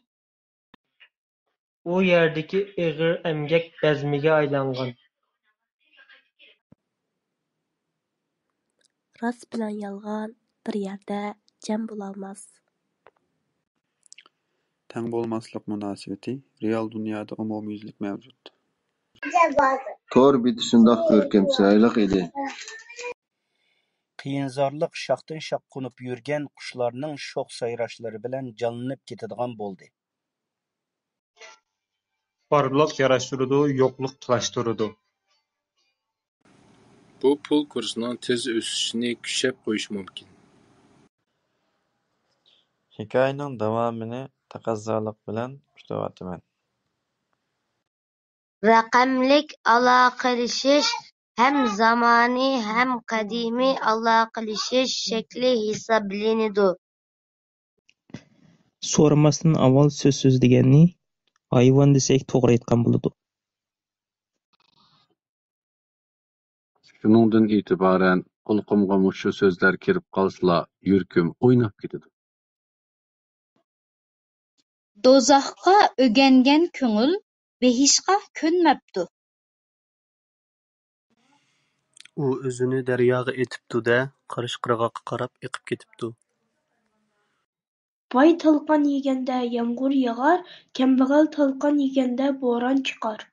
Speaker 6: ئۇ يەردىكى ئېغىر ئەمگەك بەزمىگە ئايلانغان.
Speaker 49: راست بىلەن يالغان بىر يەردە جەم بولالماس.
Speaker 29: تەڭ بولماسلىق مۇناسىۋىتى رېئال دۇنيادا ئومۇميۈزلۈك مەۋجۇت.
Speaker 25: تور بېتى شۇنداق كۆركەم چىرايلىق ئىدى.
Speaker 30: قىيىنزارلىق شاختىن شاخ قونۇپ يۈرگەن قۇشلارنىڭ شوخ سايراشلىرى بىلەن جانلىنىپ كېتىدىغان بولدى.
Speaker 6: بارلىق ياراشتۇرىدۇ، يوقلۇق تالاشتۇرىدۇ.
Speaker 20: بۇ پۇل كۇرسىنىڭ تېز ئۆسۈشىنى كۈچەپ قويۇش مۇمكىن.
Speaker 25: ھېكايىنىڭ داۋامىنى تەقەززالىق بىلەن كۈتۈۋاتىمەن.
Speaker 1: رەقەملىك ئالاقىلىشىش ھەم زامانىي ھەم قەدىمىي ئالاقىلىشىش شەكلى ھېسابلىنىدۇ.
Speaker 31: سورىماستىن ئاۋۋال سۆز سۆزلىگەننى ھايۋان دېسەك توغرا ئېيتقان بولىدۇ.
Speaker 12: شۇنىڭدىن ئېتىبارەن قۇلىقىمغا مۇشۇ سۆزلەر كىرىپ قالسىلا يۈرىكىم ئويناپ كېتىدۇ.
Speaker 49: دوزاخقا ئۆگەنگەن كۆڭۈل بېھىشقا كۆنمەپتۇ.
Speaker 11: ئۇ ئۆزىنى دەرياغا ئېتىپتۇ-دە، قارشى قىرغاققا قاراپ ئېقىپ كېتىپتۇ.
Speaker 32: باي تالقان يېگەندە يامغۇر ياغار، كەمبەغەل تالقان يېگەندە بوران چىقار.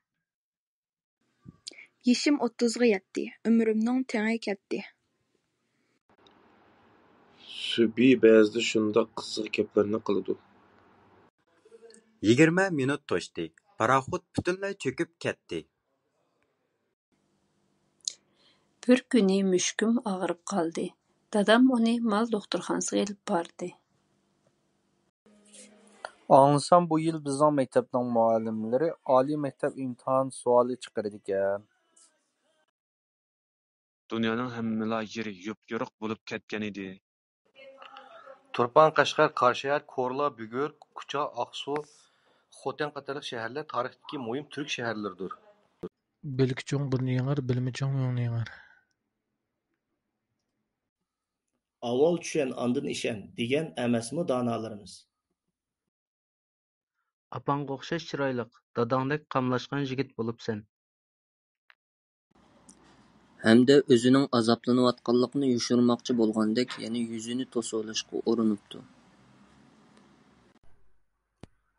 Speaker 21: يېشىم 30غا يەتتى، ئۆمرۈمنىڭ تېڭى كەتتى.
Speaker 46: سۈبھى بەزىدە شۇنداق قىزىق گەپلەرنى قىلىدۇ.
Speaker 33: 20 مىنۇت توشتى. پاراخوت پۈتۈنلەي چۆكۈپ كەتتى.
Speaker 2: Bir kuni müşküm ağrıp qaldı. Dadam onu mal doktorxanasıga elib bardı.
Speaker 30: Anlasam bu yıl bizning maktabning muallimlari oliy maktab imtihon savoli chiqaradigan.
Speaker 3: Dunyoning hammala yeri yo'p-yo'riq bo'lib ketgan edi.
Speaker 4: Turpan, Qashqar, Qarshahar, Korla, Bugur, Kucha, Aqsu, Xotan qatorliq shaharlar tarixdagi muhim turk shaharlaridir.
Speaker 7: Bilgi cho'ng burni yengir, bilimi cho'ng yo'lni yengir.
Speaker 8: Avval tushan, andin ishan, degan emasmi donolarimiz?
Speaker 11: Apаңga o'xshash chiroyliq, dadangdek qamlashgan yigit bo'libsan.
Speaker 13: Hamda o'zining azoblanayotganligini yushirmoqchi bo'lgandek yana yuzini to'solashga urinibdi.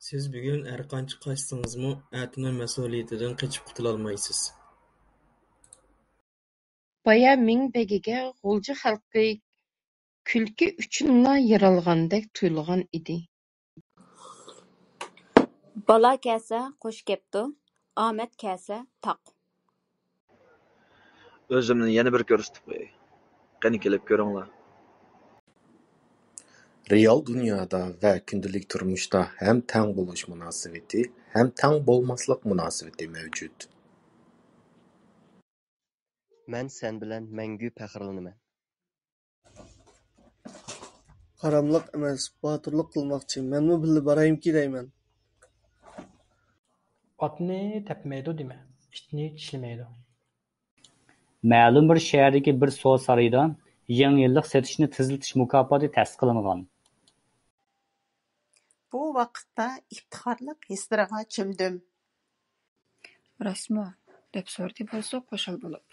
Speaker 9: Siz bugun har qancha qaçsangizmi, atının mas'uliyatidan qochib qutulolmaysiz.
Speaker 10: Baya Mingbegiga G'ulji xalqi kulki uchunla yaralgandek tuyulgan edi.
Speaker 15: Bala kelsa qo'sh kepti, omad kelsa taq.
Speaker 16: O'zimni yana bir ko'rsatib qo'yay. Qani kelib ko'ringlar.
Speaker 17: Real dunyoda va kundalik turmushda ham tang bo'lish munosabati, ham tang bo'lmaslik munosabati mavjud.
Speaker 18: Men sen bilan mangu faxrlanaman.
Speaker 6: Qaramliq emas, botirlik qilmoqchi. Menmi billa borayimki deyman.
Speaker 19: Otni tepmaydi dema, itni tishlamaydi.
Speaker 22: Ma'lum bir shahardagi bir so'z saraydan yangi yillik satishni tezlatish mukofoti ta'sis qilingan.
Speaker 26: Bu vaqtda iftixorlik hislariga cho'mdim.
Speaker 21: Rasmo, deb so'rdi bo'lsa qo'shil bo'lib.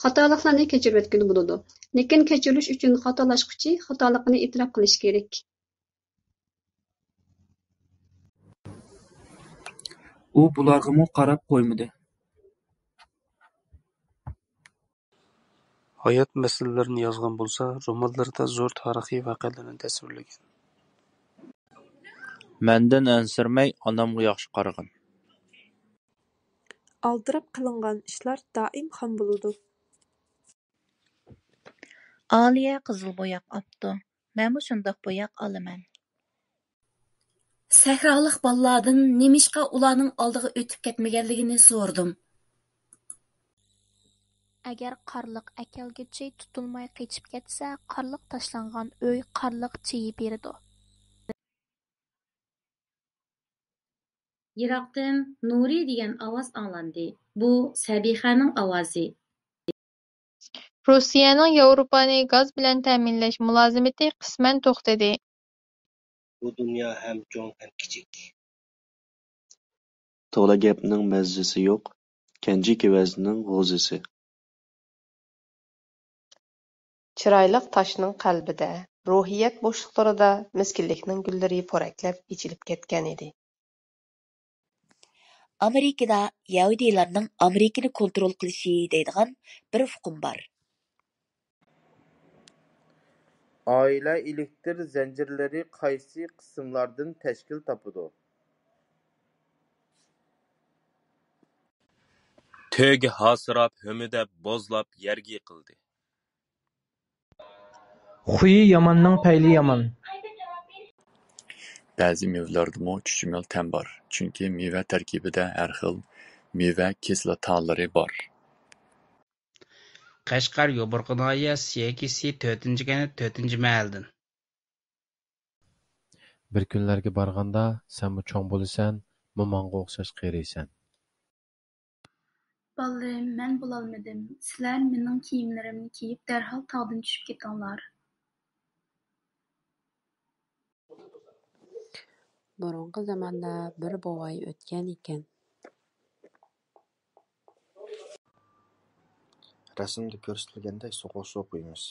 Speaker 24: Xatoliklarni kechirib o'tgani bo'ladi. Lekin kechirish uchun xatolashquchi xatoligini e'tirof qilish kerak.
Speaker 27: U bularg'imi qarab qo'ymadi.
Speaker 29: Hayot masalalarini yozgan bo'lsa, romanlarida zo'r tarixiy voqealarni tasvirlagan.
Speaker 30: Mendan ansirmay, onamga yaxshi qaragan.
Speaker 5: Aldırıp kılıngan işler daim ham buludu.
Speaker 33: Aliye qızıl boyaq aptı. Mənmu şundaq boyaq alaman.
Speaker 15: Sahroliq bolalardan nemishqa ularning oldiga o'tib ketmaganligini so'rdim.
Speaker 49: Agar qarliq akalgichi tutilmay qechib ketsa, qarliq tashlangan uy qarliq chiyib berdi.
Speaker 15: Yiroqdan Nuri degan ovoz anglandi. Bu Sabixaning ovozi.
Speaker 34: Rossiyaning Yevropani gaz bilan ta'minlash mulozimati qisman to'xtadi.
Speaker 9: Bu dunyo ham cho'ng ham kichik.
Speaker 35: To'la gapning mazzasi yo'q, Kenji kevazining g'o'zisi.
Speaker 10: Chiroyliq toshning qalbida, ruhiyat bo'shliqlarida miskinlikning gullari po'raklab ichilib ketgan edi.
Speaker 33: Amerikada Yahudilarning Amerikani kontrol qilishi deydigan bir hukm bor.
Speaker 36: Oila elektr zanjirlari qaysi qismlardan tashkil topadi?
Speaker 14: Tögi hasırab, hömüdəb, bozlab, yerga yiqildi.
Speaker 27: Xuyi yamanning payli yaman.
Speaker 12: Ba'zi mevalardami chuchumel tam bor, chunki meva tarkibida har xil meva kislotalari bor.
Speaker 46: Qashqar Yoburqi noyasi Sekisi 4-4 mahaldan.
Speaker 37: Bir kunlarga borganda senmi cho'ng bo'lasan, momongga o'xshash qeriysan.
Speaker 32: Ballarım, men bo'lolmadim. Sizlar mening kiyimlarimni kiyib darhol tog'dan tushib ketinglar.
Speaker 38: Burungi zamonda bir bovay o'tgan ekan.
Speaker 4: Rasmda ko'rsatilganday so'qol suv quymiz.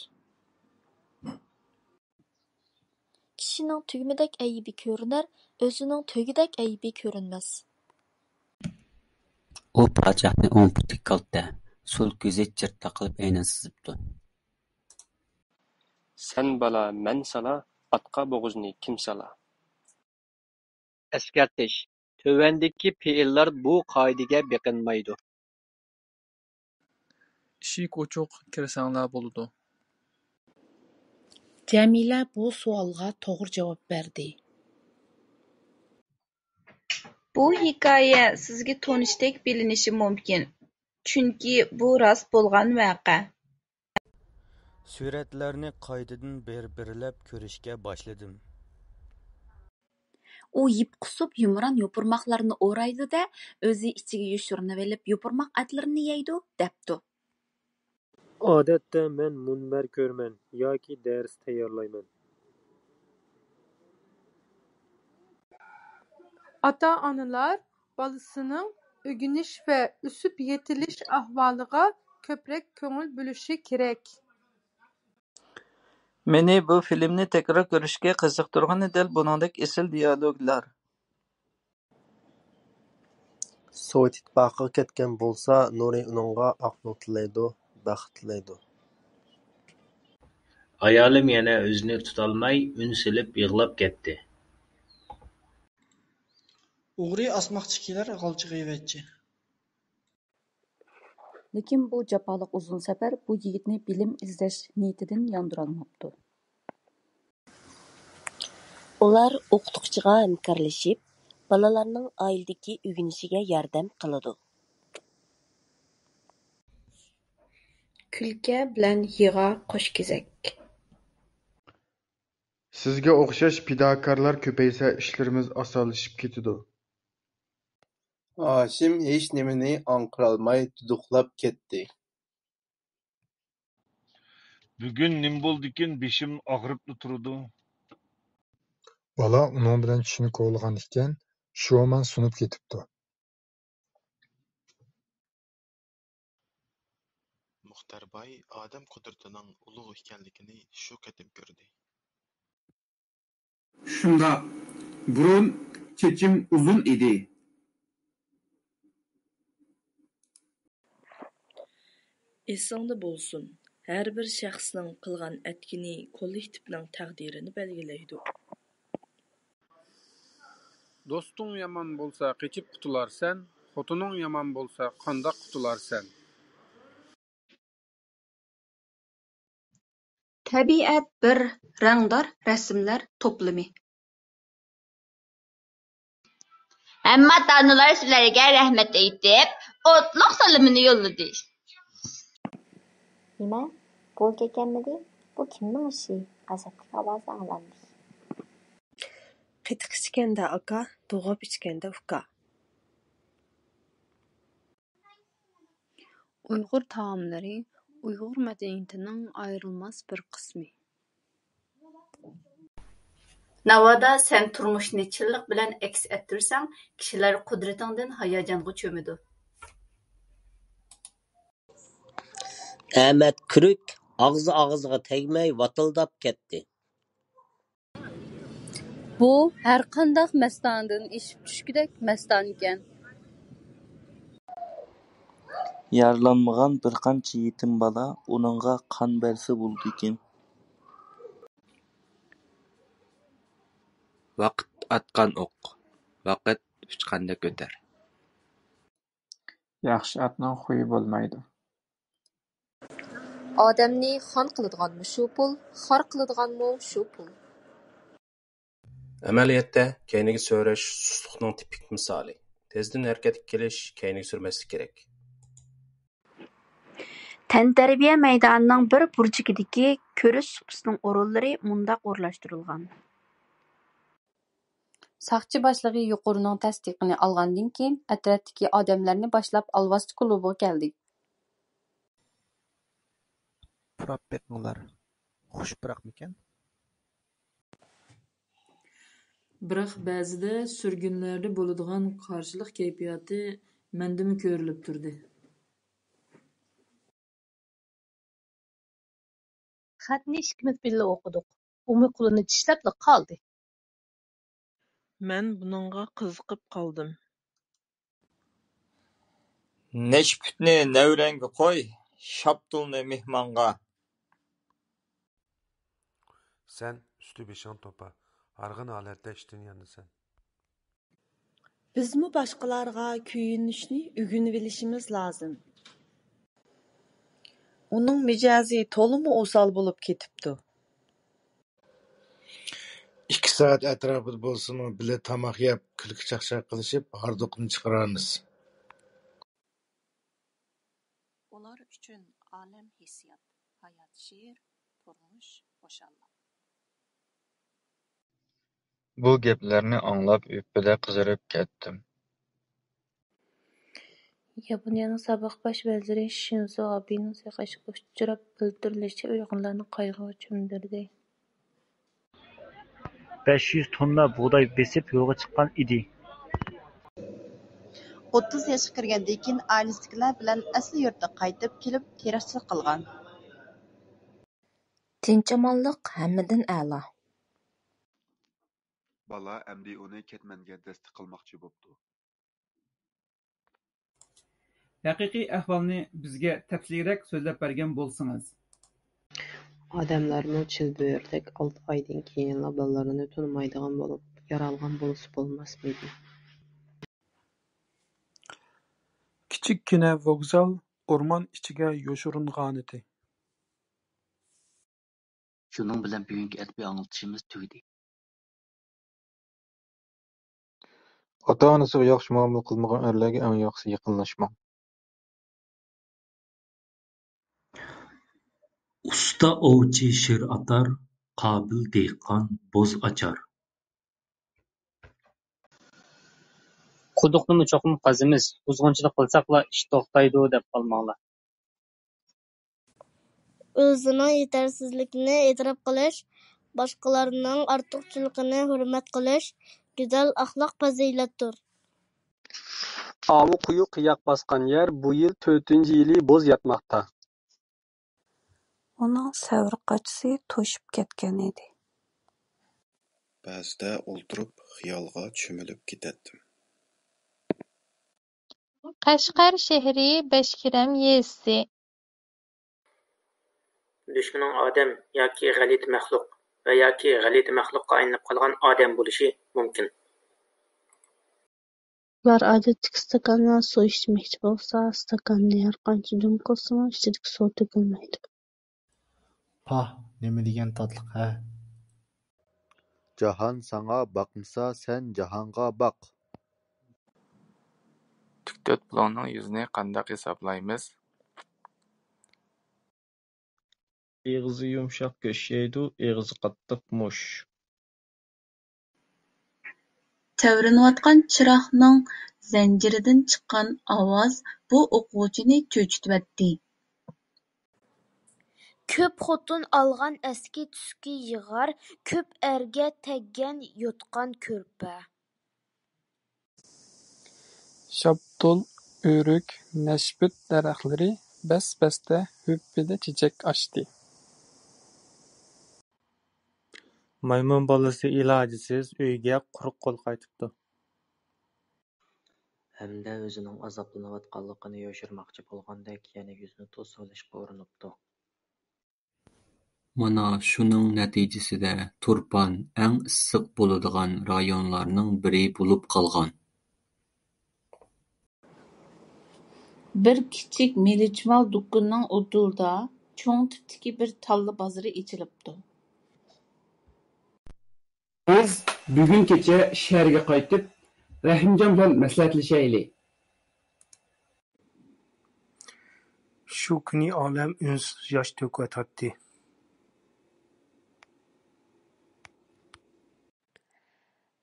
Speaker 49: Kishining tugmidek aybi ko'rinar, o'zining tugidek aybi ko'rinmas.
Speaker 13: U podshohni o'ng puti kalta, so'l ko'zi chirta qilib ayna sizibdi.
Speaker 14: Sen bala, men sala, atqa bo'g'izni kim sala?
Speaker 11: Eskartish: tövəndəki fe'illar bu qoidaga beqinmaydi.
Speaker 1: ئىشىك ئوچۇق كىرسەڭلار بولىدۇ.
Speaker 38: جەمىلە بۇ سوئالغا توغرا جاۋاب بەردى.
Speaker 2: بۇ ھېكايە سىزگە تونۇشتەك بىلىنىشى مۇمكىن. چۈنكى بۇ راست بولغان ۋەقە.
Speaker 3: سۈرەتلەرنى قايتىدىن بىر-بىرلەپ كۆرۈشكە باشلىدىم.
Speaker 33: ئۇ يىپ قۇسۇپ يۇمران يوپۇرماقلارنى ئورايدۇ-دە، ئۆزى ئىچىگە يوشۇرۇنۇۋېلىپ يوپۇرماق ئەتلىرىنى يەيدۇ، دەپتۇ.
Speaker 6: ئادەتتە مەن مۇنبەر كۆرىمەن ياكى دەرس تەييارلايمەن.
Speaker 5: ئاتا-ئانىلار بالىسىنىڭ ئۆگىنىش ۋە ئۆسۈپ يېتىلىش ئەھۋالىغا كۆپرەك كۆڭۈل بۆلۈشى كېرەك.
Speaker 30: مېنى بۇ فىلىمنى تەكرار كۆرۈشكە قىزىقتۇرغىنى دەل بۇنىڭدەك ئېسىل دىيالوگلار.
Speaker 7: سوۋېت ئىتتىپاقىغا كەتكەن بولسا، نۇرى ئۇنىڭغا ئاقلىق تىلەيدۇ، بەخت تىلەيدۇ.
Speaker 8: ئايالىم يەنە ئۆزىنى تۇتالماي ئۈن سېلىپ يىغلاپ كەتتى.
Speaker 16: ئوغرى ئاسماقچى كېلەر غالچىغا يىۋەتچى.
Speaker 38: لېكىن بۇ جاپالىق ئۇزۇن سەپەر بۇ يىگىتنى بىلىم ئىزدەش نىيىتىدىن ياندۇرالماپتۇ.
Speaker 33: ئۇلار ئوقۇتقۇچىغا ھەمكارلىشىپ، بالىلارنىڭ ئائىلىدىكى ئۆگىنىشىگە ياردەم قىلىدۇ.
Speaker 38: كۈلكە بىلەن يىغا قوشكېزەك.
Speaker 17: سىزگە ئوخشاش پىداكارلار كۆپەيسە ئىشلىرىمىز ئاسانلىشىپ كېتىدۇ.
Speaker 36: ھاشىم ھېچنېمىنى ئاڭقىرالماي دۇدۇقلاپ كەتتى.
Speaker 18: بۈگۈن نېمە بولدىكىن بېشىم ئاغرىپلا تۇرىدۇ.
Speaker 19: بالا ئۇنىڭ بىلەن چۈشىنى كولىغان ئىكەن، شومان سۇنۇپ كېتىپتۇ.
Speaker 20: مۇختەر باي ئادەم قۇدرىتىنىڭ ئۇلۇغ ئىكەنلىكىنى شۇ قېتىم كۆردى.
Speaker 21: شۇنداق، بۇرۇن چېچىم ئۇزۇن ئىدى.
Speaker 38: ئېسىڭدە بولسۇن، ھەر بىر شەخسنىڭ قىلغان ئەتكىنى كوللېكتىپنىڭ تەقدىرىنى بەلگىلەيدۇ.
Speaker 8: دوستۇڭ يامان بولسا قېچىپ قۇتۇلارسەن، خوتۇنۇڭ يامان بولسا قانداق قۇتۇلارسەن.
Speaker 2: تەبىئەت بىر رەڭدار رەسىملەر توپلىمى.
Speaker 16: ھەممە ئاتا-ئانىلار سىلەرگە رەھمەت ئېيتىپ، ئوتلۇق سالىمىنى يوللىدى.
Speaker 21: نېمە؟ بۇ كەلكەنمىدى؟ بۇ كىمنىڭ ئىشى؟ غەزەپلىك ئاۋاز ئاڭلاندى.
Speaker 5: قېتىق ئىچكەندە ئاكا، دوغاپ ئىچكەندە ئۇكا.
Speaker 38: ئۇيغۇر تائاملىرى ئۇيغۇر مەدەنىيىتىنىڭ ئايرىلماس بىر قىسمى.
Speaker 16: ناۋادا سەن تۇرمۇشنى چىنلىق بىلەن ئەكس ئەتتۈرسەڭ، كىشىلەر قۇدرىتىڭدىن ھاياجانغا چۆمىدۇ.
Speaker 22: ئەمەت كۈرۈك ئاغزى ئاغزىغا تەگمەي ۋاتىلداپ كەتتى.
Speaker 38: بۇ ھەرقانداق مەستانىدىن ئېشىپ چۈشكۈدەك مەستانىكەن.
Speaker 8: يارىلانمىغان بىر قانچە يېتىم بالا ئۇنىڭغا قان بەرسە بولىدىكەن.
Speaker 23: ۋاقىت ئاتقان ئوق، ۋاقىت ئۇچقاندەك ئۆتەر.
Speaker 27: ياخشى ئاتنىڭ خۇيى بولمايدۇ.
Speaker 8: ئادەمنى خان قىلىدىغانمۇ شۇ پۇل، خار قىلىدىغانمۇ شۇ پۇل.
Speaker 14: ئەمەلىيەتتە كەينىگە سۆرەش سۇسلۇقنىڭ تىپىك مىسالى. تېزدىن ھەرىكەتكە كېلىش كەينىگە سۈرمەسلىك كېرەك.
Speaker 33: تەنتەربىيە مەيدانىنىڭ بىر بۇرجىكىدىكى كۆرۈش سۇپىسىنىڭ ئورۇنلىرى مۇنداق ئورۇنلاشتۇرۇلغان.
Speaker 38: ساقچى باشلىقى يۇقىرىنىڭ تەستىقىنى ئالغاندىن كېيىن ئەترەتتىكى ئادەملەرنى باشلاپ ئالۋاستى كۇلۇبىغا كەلدى.
Speaker 30: پۇراپ بېقىڭلار. خۇش بىراقمىكەن؟
Speaker 24: بىراق بەزىدە سۈرگۈنلەردە بولىدىغان قارشىلىق كەيپىياتى مەندىمۇ كۆرۈلۈپ تۇردى.
Speaker 16: خەتنى ئىككىمىز بىللە ئوقۇدۇق. ئۇمۇ قولىنى چىشلەپلا قالدى.
Speaker 25: مەن بۇنىڭغا قىزىقىپ قالدىم.
Speaker 26: نەشپۈتنى نەۋرەڭگە قوي، شاپتۇلنى مېھمانغا.
Speaker 37: سەن ئۈستى بېشىڭ توپا، ھارغىن ھالەتتە ئىشتىن يانىسەن.
Speaker 28: بىزمۇ باشقىلارغا كۆيۈنۈشنى ئۆگىنىۋېلىشىمىز لازىم.
Speaker 5: Uning mijozi to'liq o'sal bo'lib ketibdi.
Speaker 1: 2 soat atrofida bo'lsa-mu, birga tomoq yeb, kulki-chaqchaq qilishib, hordiqni chiqaramiz.
Speaker 33: Ular uchun olam hissiyot, hayot she'r, turmush xo'shallik.
Speaker 27: Bu gaplarni anglab o'pida qizarib ketdim.
Speaker 38: Yaponiyaning sobiq bosh vaziri Shinzo Abening suiqasdga uchrab o'ldirilishi uyg'urlarni qayg'uga cho'mdirdi.
Speaker 3: 500 tonna buğday besib yo'lga chiqqan edi.
Speaker 4: 30 yoshga kirgandan keyin oilasidagilar bilan asli yurtga qaytib kelib terishchilik qilgan.
Speaker 38: Tinch-omonlik hammadan a'lo.
Speaker 6: Bala əmdi uni ketmənga dəstə qılmaqçı bopdu.
Speaker 7: Haqiqiy ahvolni bizga tafsilroq so'zlab bergan bo'lsangiz.
Speaker 9: Odamlarmi chilbördek 6 oydan keyinla bolalarini tunimaydigan bo'lib, yaralgan bo'lsa bo'lmasmidi?
Speaker 10: Kichikkina vokzal o'rmon ichiga yoshiringan edi.
Speaker 11: Shuning bilan bugungi adabiy anglitishimiz tugadi.
Speaker 27: Ota-onasiga yaxshi muomala qilmagan erlarga eng yaxshisi yaqinlashmang.
Speaker 12: Usta ovchi shir atar, qobil dehqon bo'z ochar.
Speaker 13: Quduqni cho'qim qazimiz, buzg'unchilik qilsaqla ish to'xtaydi deb qolmanglar.
Speaker 15: O'zining yetersizligini e'tirof qilish, boshqalarning ortiqchiligini hurmat qilish go'zal axloq fazilatdir.
Speaker 17: Avu quyi qiyoq bosgan yer bu yil 4-yili bo'z yotmoqda.
Speaker 38: Uning savr qochisi to'shib ketgan edi.
Speaker 20: Ba'zida o'ltirib xiyolga cho'milib ketdim.
Speaker 28: Qashqar shahri Bashkiram yezisi.
Speaker 13: Düşmanın odam yoki g'alit maxluq va yoki g'alit maxluqqa aylanib qolgan odam bo'lishi mumkin.
Speaker 4: Ular odatdagi stakandan suv ichmoqchi bo'lsa, stakanni har qancha dum qilsa-mu, ichidagi suv to'kilmaydi.
Speaker 29: Pah, nima degan totliq, ha?
Speaker 31: Jahon sana boqmasa, sen jahonga boq.
Speaker 32: Tüktöt pulonning yuzini qanday hisoblaymiz?
Speaker 27: Eg'izi yumshoq go'sht yeydi, eg'izi qattiq mush.
Speaker 2: Tevrinayotgan chiroqning zanjiridan chiqqan ovoz bu o'quvchini cho'chitibdi.
Speaker 21: Ko'p xotin olgan eski tuski yig'ar, ko'p erga teggan yotgan ko'rpa.
Speaker 10: Shabdol, o'rik, nashput daraxtlari bas-basda höppida chechak ochdi.
Speaker 30: Maymun bolasi ilojisiz uyga quruq qo'l qaytibdi.
Speaker 9: Hamda o'zining azoblanayotganligini yoshirmoqchi bo'lgandek yana yuzini to'solishga urinibdi.
Speaker 22: Mana shuning natijasida Turpan eng issiq bo'ladigan rayonlarning biri bo'lib qolgan.
Speaker 34: Bir kichik milichmal do'konning o'tirida cho'ng tipdagi bir talla bozori ochilibdi.
Speaker 35: Biz bugun kecha shaharga qaytib, Rahimjon bilan maslahatlashaylik.
Speaker 10: Shu kuni olam unsiz yosh to'kayotdi.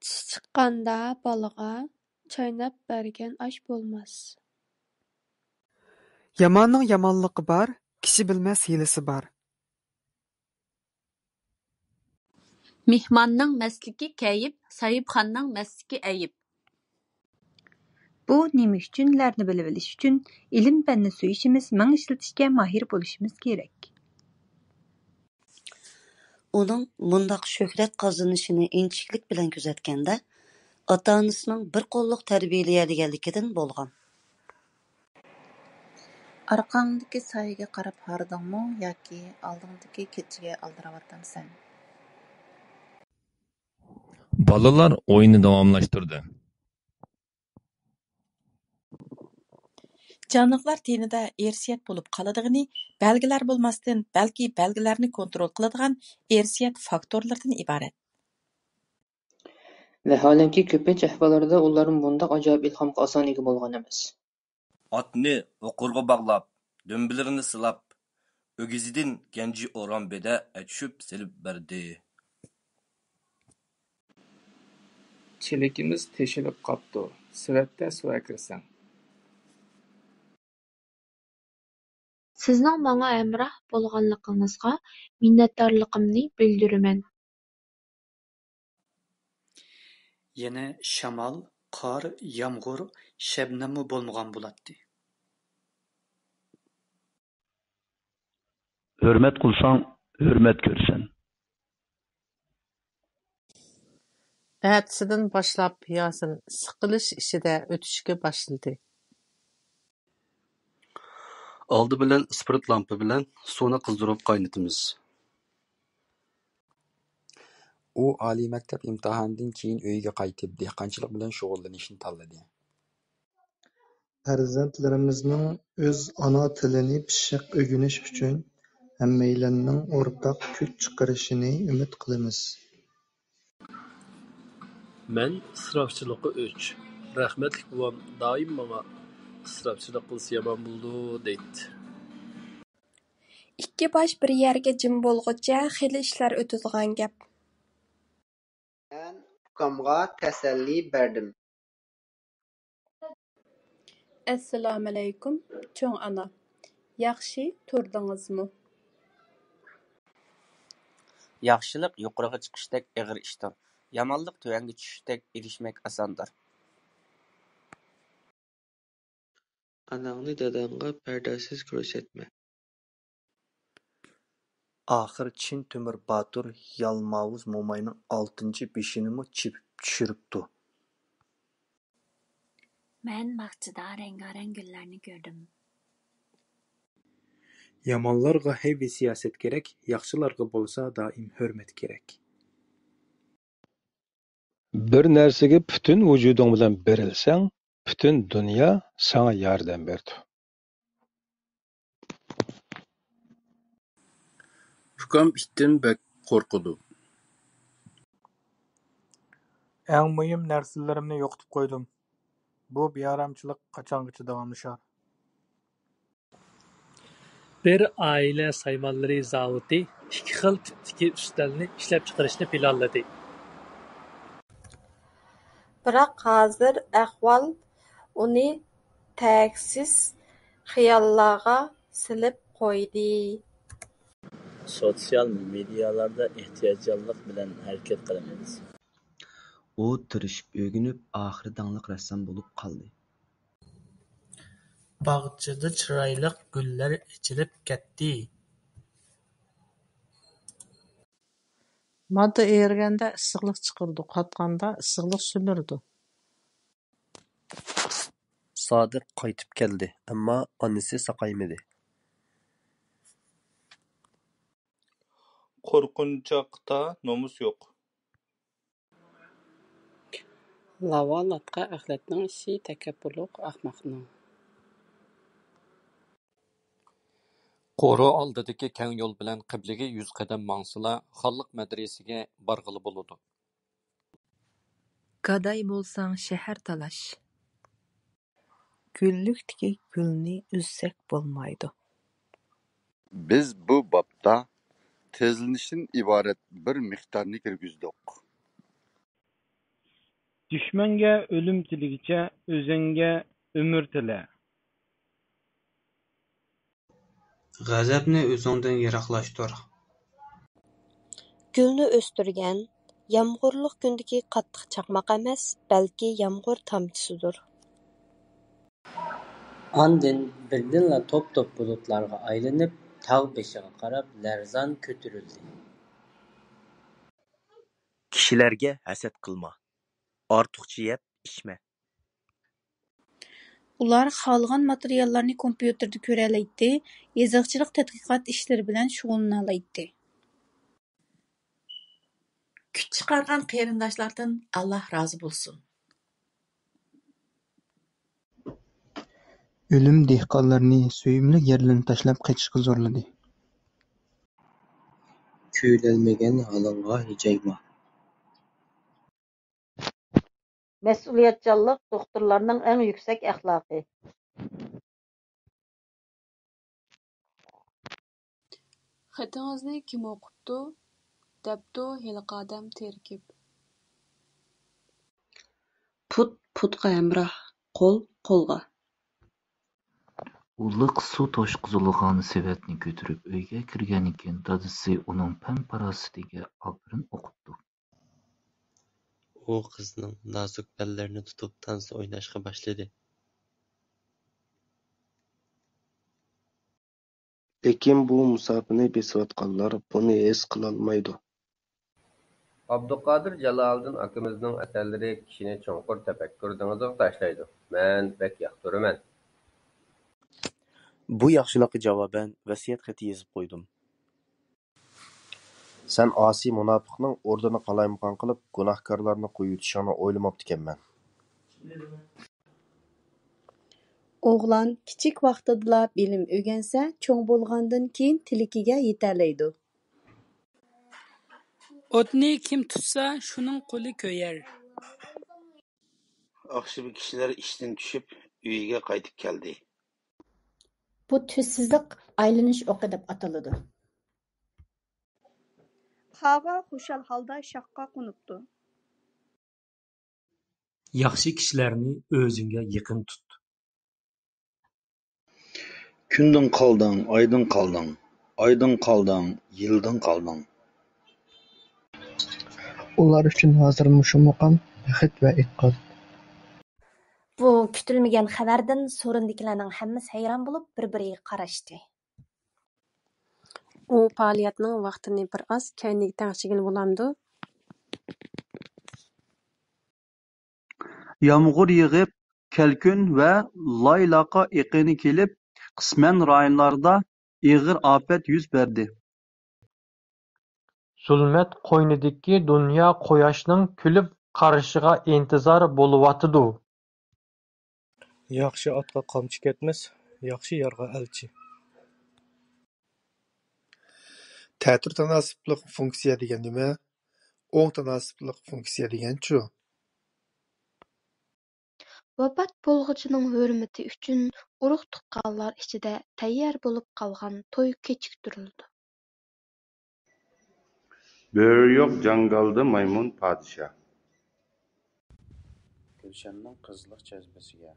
Speaker 39: Tish chiqqanda bolaga chaynab bergan osh bo'lmas.
Speaker 40: Yamonning yomonligi bor, kishi bilmas hilasi bor.
Speaker 33: Mehmonning masligi kayib, sahibxonning masligi ayib.
Speaker 41: Bu nima uchunlarni bilib olish uchun ilm-fanni suyishimiz, ming ishlatishga mahir bo'lishimiz kerak.
Speaker 42: Uning mundaq shuhrat qozonishini inchiqlik bilan kuzatganda, ota-onasining bir qo'lliq tarbiyalaganligidan bo'lgan.
Speaker 33: Arqangdagi soyaga qarab hardingmi yoki oldingdagi kechiga aldiravatamsan?
Speaker 43: Bolalar o'yinni davomlashtirdi.
Speaker 1: Canlıqlar tenida irsiyat bo'lib qoladiğini belgiler bo'lmasdan, balki belgilarni kontrol qiladigan irsiyat faktorlardan iborat.
Speaker 13: Vaholanki ko'pincha ahvollarda ular bundaq ajoyib ilhomga oson ega bo'lgan emas.
Speaker 3: Atni o'qurga bog'lab, do'mbilarini silab, o'gizidan ganji o'ram beda atshub silib berdi.
Speaker 30: Çelikimiz teşilip qaptı, süvetdə suva kirsən.
Speaker 39: Sizning manga hamroh bo'lganligingizga minnatdorligimni bildiraman.
Speaker 5: Yana shamol, qor, yomg'ir, shabnammi bo'lmagan bo'ladi.
Speaker 6: Hürmet qilsang, hürmet ko'rsan.
Speaker 7: Ertesidan boshlab Yasin siqilish ishida o'tishga boshladi.
Speaker 8: Oldi bilan spirit lampa bilan suvni qizdirib qaynatamiz.
Speaker 11: U oliy maktab imtihonidan keyin uyiga qaytib dehqonchilik bilan shug'ullanishni tanladi.
Speaker 12: Farzandlarimizning o'z ona tilini pishiq o'rganish uchun hammaylarning o'rtaq kuch chiqarishini umid qilamiz.
Speaker 14: Men isrofchilikqa o'ch. Rahmatlik buvam doim menga isrofchilik qilsa yomon bo'ldi deydi.
Speaker 15: Ikki bosh bir yerga jim bo'lguncha xili ishlar o'tadigan gap.
Speaker 16: Men ukamga tasalli berdim.
Speaker 34: Assalomu alaykum, cho'ng ana. Yaxshi turdingizmi?
Speaker 17: Yaxshilik yuqoriga chiqishdek ig'ir ishdir. Yomonlik tuvanga tushishdek erishmak osondir.
Speaker 18: Anangni dadangga pardasiz ko'rsatma.
Speaker 30: Axir Chin Temur Batur Yalmavuz mo'mayning 6-beshinimi chepib tushiribdi.
Speaker 34: Men bog'chada rengarang gullarni ko'rdim.
Speaker 10: Yomonlarga hayvi siyosat kerak, yaxshilarga bo'lsa doim hurmat kerak.
Speaker 19: Bir narsaga butun vujuding bilan berilsang, butun dunyo sana yordam berdi.
Speaker 15: Ukam itdan bek qo'rqadi.
Speaker 10: Eng muhim narsalarimni yo'qotib qo'ydim. Bu beyaramchilik qachongacha davomlashar?
Speaker 14: Bir oila saymonlari zavodi 2 xil tipdagi ustalni ishlab chiqarishni planladi.
Speaker 34: Biroq hozir ahvol uni taksiz xiyollarga silib qo'ydi.
Speaker 15: Sotsial medialarda ehtiyojlik bilan harakat qilamiz.
Speaker 11: U tirishib o'rganib, oxiri dangliq rassom bo'lib qoldi.
Speaker 30: Bog'chada chiroyli gullar ichilib ketdi.
Speaker 7: Modda erganda issiqlik chiqirdi, qatqanda issiqlik so'mirdi.
Speaker 30: Sodiq qaytib keldi, ammo onasi saqaymadi.
Speaker 15: Qo'rqinchoqda nomus yo'q.
Speaker 34: Lavolatqa axlatning ishi takabburlik ahmoqning.
Speaker 15: Qo'ri oldidagi keng yo'l bilan qibliga 100 qadam mangsila, xonliq madrasasiga borg'ili bo'ladi.
Speaker 41: Gaday bo'lsang shahar talash.
Speaker 7: Güllükdeki gülni üzsek bo'lmaydi.
Speaker 20: Biz bu bobda tezlanishdan iborat bir miqdorni kirgizdik.
Speaker 27: Düşmanga o'lim tiligicha o'zingga umr tila.
Speaker 23: G'azabni o'zingdan yiroqlashtir.
Speaker 21: Gülni o'stirgan yomg'irlik kundagi qattiq chaqmoq emas, balki yomg'ir tomchisidir.
Speaker 34: Andin birdinla top-top bulutlarga aylanib, tog' beshiga qarab larzon ko'tarildi.
Speaker 24: Kishilarga hasad qilma. Ortiqcha yeb, ichma.
Speaker 34: Ular xalqan materiallarni kompyuterda ko'ra oladi, yoziqchilik tadqiqot ishlari bilan shug'ullana oladi. Kuch chiqargan qarindoshlardan Alloh rozi bo'lsin.
Speaker 12: O'lim dehqonlarni so'yimlik yerlarni tashlab qaytishga zo'rladi.
Speaker 18: Küylelmegen halınğa hiceyma.
Speaker 1: Məsuliyyətçanlıq doktorlarның ən yüksək əxlaqı.
Speaker 2: خېتىڭىزنى كىم ئوقۇپتۇ؟ دەپتۇ ھېلىقى ئادەم تېرىكىپ.
Speaker 3: پۇت پۇتقا ھەمراھ، قول قولغا.
Speaker 4: ئۇ لىق سۇ توشقۇزۇلغان سېۋەتنى كۆتۈرۈپ ئۆيگە كىرگەنكىن دادىسى ئۇنىڭ پەم-پاراسىتىگە ئاپىرىن ئوقۇپتۇ.
Speaker 18: ئۇ قىزنىڭ نازۇك بەللىرىنى تۇتۇپ تانسا ئويناشقا باشلىدى.
Speaker 9: لېكىن بۇ مۇساپىنى بېسىۋاتقانلار بۇنى ھېس قىلالمايدۇ.
Speaker 13: ئابدۇقادىر جالالىدىن ئاكىمىزنىڭ ئەسەرلىرى كىشىنى چوڭقۇر تەپەككۇر دېڭىزىغا تاشلايدۇ. مەن بەك ياقتۇرىمەن.
Speaker 24: بۇ ياخشىلىققا جاۋابەن ۋەسىيەت خېتى يېزىپ قويدۇم. سەن ئاسىي مۇناپىقنىڭ ئوردىنى قالايمىقان قىلىپ گۇناھكارلارنى قويۇۋېتىشىڭنى ئويلىماپتىكەنمەن.
Speaker 22: ئوغلان كىچىك ۋاقتىدىلا بىلىم ئۆگەنسە، چوڭ بولغاندىن كېيىن تىلىكىگە يېتەلەيدۇ.
Speaker 23: ئوتنى كىم تۇتسا، شۇنىڭ قولى كۆيەر.
Speaker 9: ئاخشىمى كىشىلەر ئىشتىن چۈشۈپ ئۆيىگە قايتىپ كەلدى.
Speaker 25: بۇ تۈسسىزلىق ئايلىنىش ئوقى دەپ ئاتىلىدۇ.
Speaker 26: قاغا خۇشال ھالدا شاخقا قونۇپتۇ.
Speaker 27: ياخشى كىشىلەرنى ئۆزۈڭگە يېقىن تۇت.
Speaker 9: كۈندىن قالدىڭ، ئايدىن قالدىڭ، ئايدىن قالدىڭ، يىلدىن قالدىڭ.
Speaker 12: Ular üçün hazır muşu muqam bəxt və etqad.
Speaker 25: بۇ كۈتۈلمىگەن خەۋەردىن سورۇندىكىلەرنىڭ ھەممىسى ھەيران بولۇپ بىر-بىرىگە قاراشتى.
Speaker 28: ئۇ پائالىيەتنىڭ ۋاقتىنى بىر ئاز كەينىگە تەڭشىگىلى بولامدۇ؟
Speaker 6: يامغۇر يېغىپ، كەلكۈن ۋە لايلاقا ئېقىنى كېلىپ، قىسمەن رايونلاردا ئېغىر ئاپەت يۈز بەردى.
Speaker 10: زۇلمەت قوينىدىكى دۇنيا قۇياشنىڭ كۈلۈپ قارىشىغا ئىنتىزار بولۇۋاتىدۇ.
Speaker 29: ياخشى ئاتقا قامچا كەتمەس، ياخشى يارغا ئەلچى.
Speaker 30: تەتۈر تاناسىپلىق فۇنكسىيە دېگەن نېمە؟ ئوڭ تاناسىپلىق فۇنكسىيە دېگەنچۇ؟
Speaker 21: ۋاپات بولغۇچىنىڭ ھۆرمىتى ئۈچۈن ئۇرۇق تۇغقانلار ئىچىدە تەييار بولۇپ قالغان توي كېچىكتۈرۈلىدۇ.
Speaker 9: بۆرە يوق جاڭگالدا مايمۇن پادىشاھ.
Speaker 31: گۈلشەننىڭ قىزلىق جەزبىسىگە،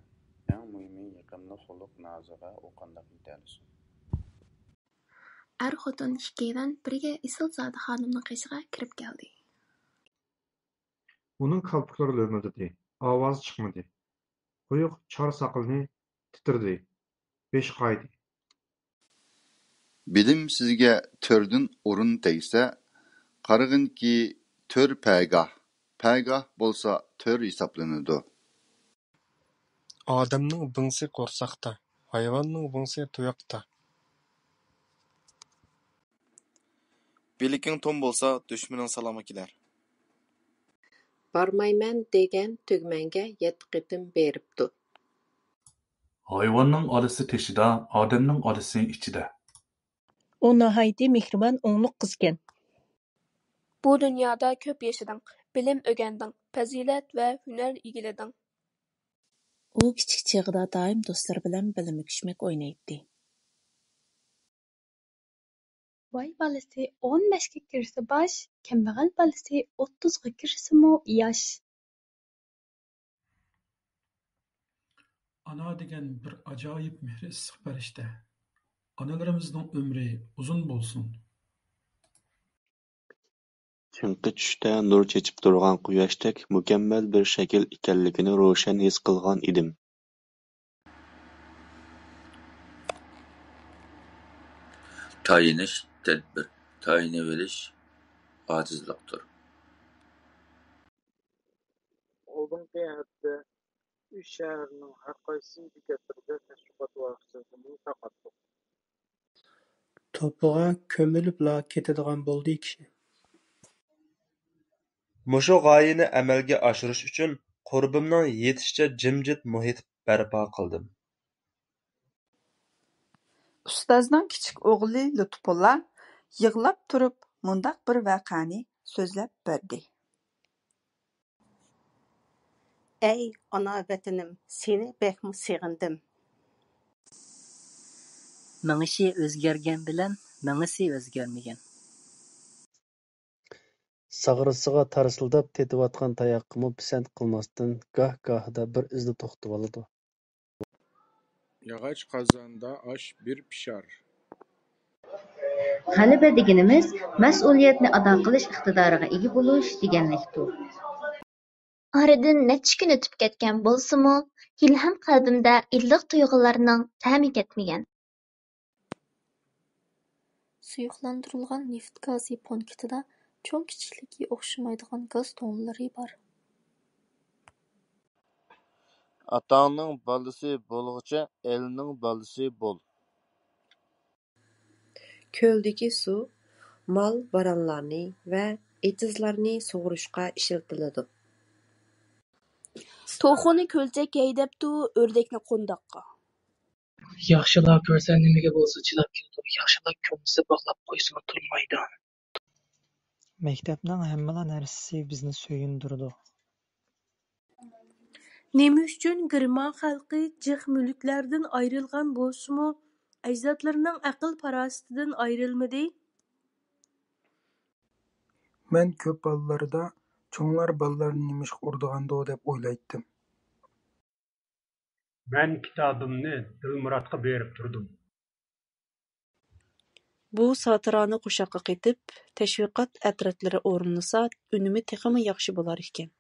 Speaker 31: ئەڭ مۇھىمى يېقىملىق خۇلق نازىغا ئۇ قانداق يېتەلىسۇن.
Speaker 21: ئەر-خوتۇن ئىككىيلەن بىرگە ئېسىلزادە خانىمنىڭ قېشىغا كىرىپ كەلدى.
Speaker 32: ئۇنىڭ كالپۇكلىرى لۆمۈلدىدى، ئاۋازى چىقمىدى. قويۇق چار ساقىلىنى تىترىدى، بېشى قايدى.
Speaker 20: بىلىم سىزگە تۆردىن ئورۇن تەگسە، قارىغىنكى تۆر پەگاھ، پەگاھ بولسا تۆر ھېسابلىنىدۇ.
Speaker 29: ئادەمنىڭ بىڭسى قورساقتا، ھايۋاننىڭ بىڭسى تۇياقتا.
Speaker 31: بىلىكىڭ توم بولسا، دۈشمىنىڭ سالامى كېلەر.
Speaker 28: بارمايمەن دېگەن تۈگمەنگە 7 قېتىم بېرىپتۇ.
Speaker 33: ھايۋاننىڭ ئالىسى تېشىدا، ئادەمنىڭ ئالىسى ئىچىدە.
Speaker 22: ئۇ ناھايىتى مېھرىبان ئوڭلۇق قىزكەن.
Speaker 21: بۇ دۇنيادا كۆپ ياشىدىڭ، بىلىم ئۆگەندىڭ، پەزىلەت ۋە ھۈنەر ئىگىلىدىڭ.
Speaker 34: ئۇ كىچىك چېغىدا دائىم دوستلىرى بىلەن بىلىم كۈشمەك ئوينايتتى.
Speaker 26: Boy balası 15'e kirse baş, kembag'al balası 30'ga kirsimi yosh.
Speaker 34: Ana degan bir ajoyib mehri issiq farishta. Onalarimizning umri uzun bo'lsin.
Speaker 18: چىڭقى چۈشتە نۇر چېچىپ تۇرغان قۇياشتەك مۇكەممەل بىر شەكىل ئىكەنلىكىنى روشەن ھېس قىلغان ئىدىم.
Speaker 35: تايىنىش تەدبىر، تايىنىۋېلىش ئاجىزلىقتۇر.
Speaker 36: Oldingi hafta 3 shaharning har qaysi bekatlarida tashviqot vositalarini tarqatdik.
Speaker 10: To'pig'a ko'milibla ketadigan bo'ldi kishi.
Speaker 27: مۇشۇ غايىنى ئەمەلگە ئاشۇرۇش ئۈچۈن قۇربۇمنىڭ يېتىشىچە جىمجىت مۇھىت بەرپا قىلدىم.
Speaker 1: Ustozning kichik o'g'li Lutfulla yig'lab turib mundaq bir voqeani so'zlab berdi.
Speaker 28: Ey ana vatanim, seni bekmi seg'indim.
Speaker 2: Mingisi o'zgargan bilan mingisi o'zgarmagan.
Speaker 3: Sag'risiga tarsildab tetiyotgan tayoqqamu pisand qilmasdan goh-gohida bir izda to'xtavoladi.
Speaker 4: Yog'och qozonda osh bir pishar.
Speaker 5: G'alaba deganimiz mas'uliyatni ado qilish iqtidoriga ega bo'lish deganlikdir.
Speaker 21: Oradan necha kun o'tib ketgan bo'lsa-mu, hali ham qalbimda illiq tuyg'ularning ta'mi ketmagan.
Speaker 25: Suyuqlantirilgan neft gazi punkitida cho'ng kichikligi o'xshamaydigan gaz to'nlari bor.
Speaker 7: Atangning balasi bo'lg'ucha, elning balasi bo'l.
Speaker 28: Ko'ldagi suv mol baranlarni va etizlarni sug'urishga ishlatiladi.
Speaker 8: To'xuni ko'lchak haydabdi, o'rdakni qo'ndoqqa.
Speaker 11: Yaxshilar ko'rsa nimaga bo'lsa chidab keladi, yaxshilar ko'rmasa bog'lab qo'ysimi turmaydi.
Speaker 13: Maktabning hammala narsasi bizni so'yindirdi.
Speaker 8: Nima uchun Girman xalqi jiq mulklardan ayrilgan bo'lsa-mu, ajdodlarining aql-farosatidan ayrilmadi?
Speaker 10: Men ko'p ballarda cho'nglar ballarni nimishqa urdig'ando deb o'ylaydim.
Speaker 14: Men kitobimni Dilmuratga berib turdim.
Speaker 28: Bu satirani qo'shoqqa qetib, tashviqot atritlari o'rinlasa, unumi texmi yaxshi bo'lar ekan.